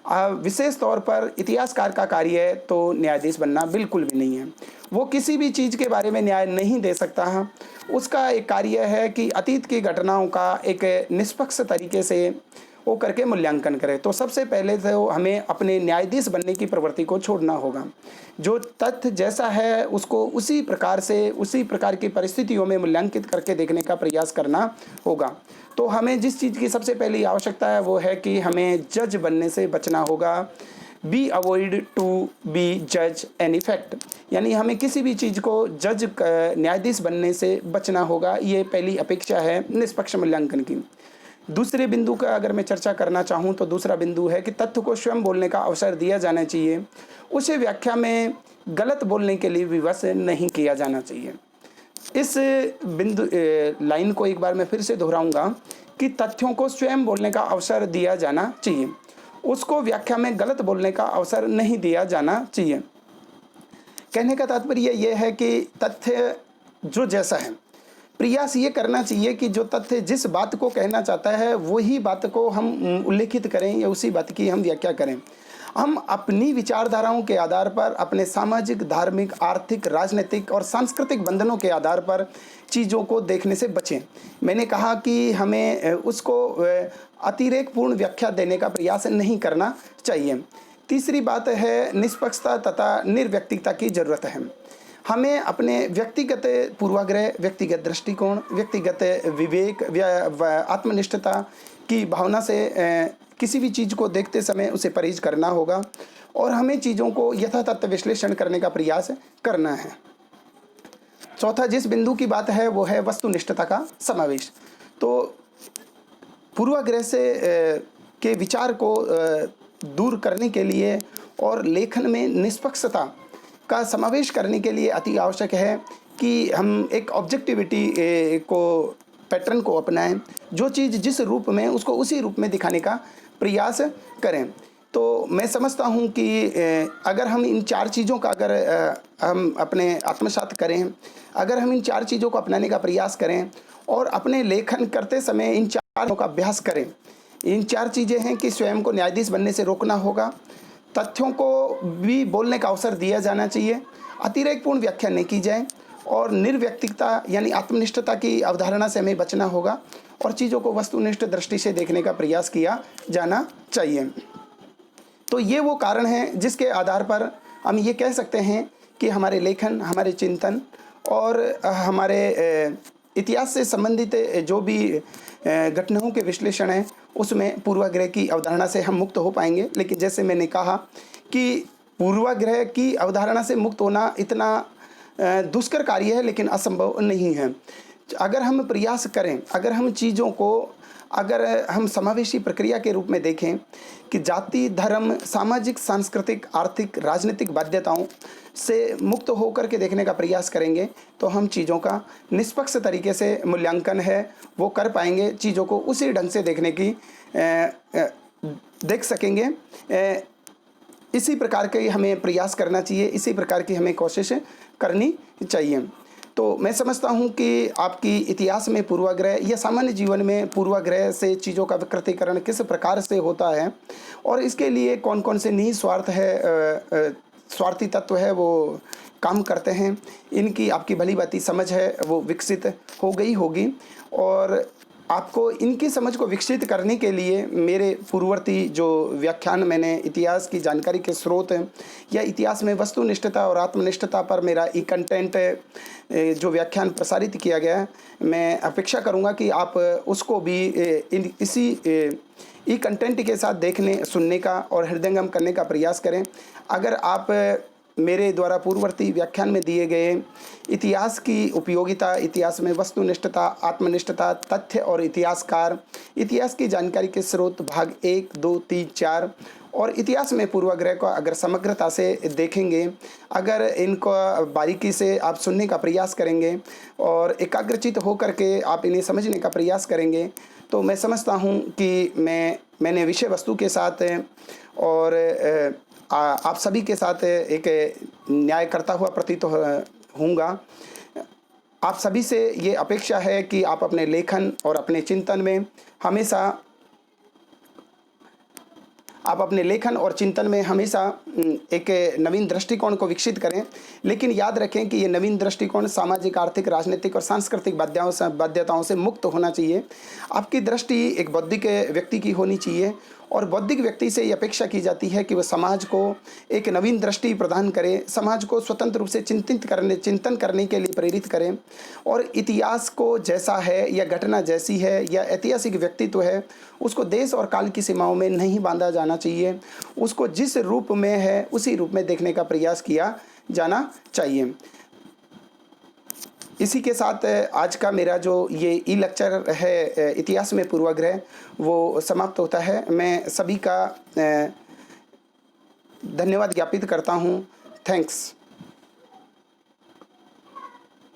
विशेष तौर पर इतिहासकार का कार्य तो न्यायाधीश बनना बिल्कुल भी नहीं है। वो किसी भी चीज़ के बारे में न्याय नहीं दे सकता। उसका एक कार्य है कि अतीत की घटनाओं का एक निष्पक्ष तरीके से वो करके मूल्यांकन करे। तो सबसे पहले तो हमें अपने न्यायाधीश बनने की प्रवृत्ति को छोड़ना होगा। जो तथ्य जैसा है उसको उसी प्रकार से, उसी प्रकार की परिस्थितियों में मूल्यांकित करके देखने का प्रयास करना होगा। तो हमें जिस चीज़ की सबसे पहली आवश्यकता है वो है कि हमें जज बनने से बचना होगा। बी अवॉइड टू बी जज एनी फैक्ट, यानी हमें किसी भी चीज़ को जज न्यायाधीश बनने से बचना होगा। ये पहली अपेक्षा है निष्पक्ष मूल्यांकन की। दूसरे बिंदु का अगर मैं चर्चा करना चाहूँ तो दूसरा बिंदु है कि तथ्य को स्वयं बोलने का अवसर दिया जाना चाहिए। उसे व्याख्या में गलत बोलने के लिए विवश नहीं किया जाना चाहिए। इस बिंदु लाइन को एक बार मैं फिर से दोहराऊंगा कि तथ्यों को स्वयं बोलने का अवसर दिया जाना चाहिए, उसको व्याख्या में गलत बोलने का अवसर नहीं दिया जाना चाहिए। कहने का तात्पर्य यह है कि तथ्य जो जैसा है, प्रयास ये करना चाहिए कि जो तथ्य जिस बात को कहना चाहता है वही बात को हम उल्लेखित करें या उसी बात की हम व्याख्या करें। हम अपनी विचारधाराओं के आधार पर, अपने सामाजिक, धार्मिक, आर्थिक, राजनीतिक और सांस्कृतिक बंधनों के आधार पर चीज़ों को देखने से बचें। मैंने कहा कि हमें उसको अतिरेकपूर्ण व्याख्या देने का प्रयास नहीं करना चाहिए। तीसरी बात है निष्पक्षता तथा निर्व्यक्तिकता की ज़रूरत है। हमें अपने व्यक्तिगत पूर्वाग्रह, व्यक्तिगत दृष्टिकोण, व्यक्तिगत विवेक, आत्मनिष्ठता की भावना से किसी भी चीज़ को देखते समय उसे परहेज करना होगा और हमें चीज़ों को यथातथ विश्लेषण करने का प्रयास करना है। चौथा जिस बिंदु की बात है वो है वस्तुनिष्ठता का समावेश। तो पूर्वाग्रह से के विचार को दूर करने के लिए और लेखन में निष्पक्षता का समावेश करने के लिए अति आवश्यक है कि हम एक ऑब्जेक्टिविटी को पैटर्न को अपनाएं। जो चीज़ जिस रूप में उसको उसी रूप में दिखाने का प्रयास करें। तो मैं समझता हूँ कि अगर हम इन 4 चीज़ों का अगर हम अपने आत्मसात करें, अगर हम इन 4 चीज़ों को अपनाने का प्रयास करें और अपने लेखन करते समय इन 4 का अभ्यास करें। इन 4 चीज़ें हैं कि स्वयं को न्यायाधीश बनने से रोकना होगा, तथ्यों को भी बोलने का अवसर दिया जाना चाहिए, अतिरेकपूर्ण व्याख्या नहीं की जाए और निर्व्यक्तिकता यानी आत्मनिष्ठता की अवधारणा से हमें बचना होगा और चीज़ों को वस्तुनिष्ठ दृष्टि से देखने का प्रयास किया जाना चाहिए। तो ये वो कारण हैं जिसके आधार पर हम ये कह सकते हैं कि हमारे लेखन, हमारे चिंतन और हमारे इतिहास से संबंधित जो भी घटनाओं के विश्लेषण हैं उसमें पूर्वाग्रह की अवधारणा से हम मुक्त हो पाएंगे। लेकिन जैसे मैंने कहा कि पूर्वाग्रह की अवधारणा से मुक्त होना इतना दुष्कर कार्य है लेकिन असंभव नहीं है। अगर हम प्रयास करें, अगर हम चीज़ों को अगर हम समावेशी प्रक्रिया के रूप में देखें कि जाति, धर्म, सामाजिक, सांस्कृतिक, आर्थिक, राजनीतिक बाध्यताओं से मुक्त होकर के देखने का प्रयास करेंगे तो हम चीज़ों का निष्पक्ष तरीके से मूल्यांकन है वो कर पाएंगे, चीज़ों को उसी ढंग से देखने की देख सकेंगे। इसी प्रकार के हमें प्रयास करना चाहिए, इसी प्रकार की हमें कोशिश करनी चाहिए। तो मैं समझता हूँ कि आपकी इतिहास में पूर्वाग्रह या सामान्य जीवन में पूर्वाग्रह से चीज़ों का विकृतीकरण किस प्रकार से होता है और इसके लिए कौन कौन से निस्वार्थ स्वार्थी तत्व है वो काम करते हैं, इनकी आपकी भली भांति समझ है वो विकसित हो गई होगी। और आपको इनकी समझ को विकसित करने के लिए मेरे पूर्ववर्ती जो व्याख्यान मैंने इतिहास की जानकारी के स्रोत या इतिहास में वस्तुनिष्ठता और आत्मनिष्ठता पर मेरा ई कंटेंट जो व्याख्यान प्रसारित किया गया है, मैं अपेक्षा करूंगा कि आप उसको भी इसी ई कंटेंट के साथ देखने, सुनने का और हृदयंगम करने का प्रयास करें। अगर आप मेरे द्वारा पूर्ववर्ती व्याख्यान में दिए गए इतिहास की उपयोगिता, इतिहास में वस्तुनिष्ठता, आत्मनिष्ठता, तथ्य और इतिहासकार, इतिहास की जानकारी के स्रोत भाग 1, 2, 3, 4 और इतिहास में पूर्वाग्रह को अगर समग्रता से देखेंगे, अगर इनको बारीकी से आप सुनने का प्रयास करेंगे और एकाग्रचित होकर के आप इन्हें समझने का प्रयास करेंगे तो मैं समझता हूँ कि मैंने विषय वस्तु के साथ और आप सभी के साथ एक न्याय करता हुआ प्रतीत होऊंगा। आप सभी से ये अपेक्षा है कि आप अपने लेखन और अपने चिंतन में हमेशा एक नवीन दृष्टिकोण को विकसित करें। लेकिन याद रखें कि ये नवीन दृष्टिकोण सामाजिक, आर्थिक, राजनीतिक और सांस्कृतिक बाध्यताओं से मुक्त होना चाहिए। आपकी दृष्टि एक बौद्धिक व्यक्ति की होनी चाहिए और बौद्धिक व्यक्ति से ये अपेक्षा की जाती है कि वह समाज को एक नवीन दृष्टि प्रदान करे, समाज को स्वतंत्र रूप से चिंतन करने के लिए प्रेरित करें और इतिहास को जैसा है या घटना जैसी है या ऐतिहासिक व्यक्तित्व है उसको देश और काल की सीमाओं में नहीं बांधा जाना चाहिए, उसको जिस रूप में है उसी रूप में देखने का प्रयास किया जाना चाहिए। इसी के साथ आज का मेरा जो ये ई लेक्चर है इतिहास में पूर्वाग्रह वो समाप्त होता है। मैं सभी का धन्यवाद ज्ञापित करता हूँ। थैंक्स।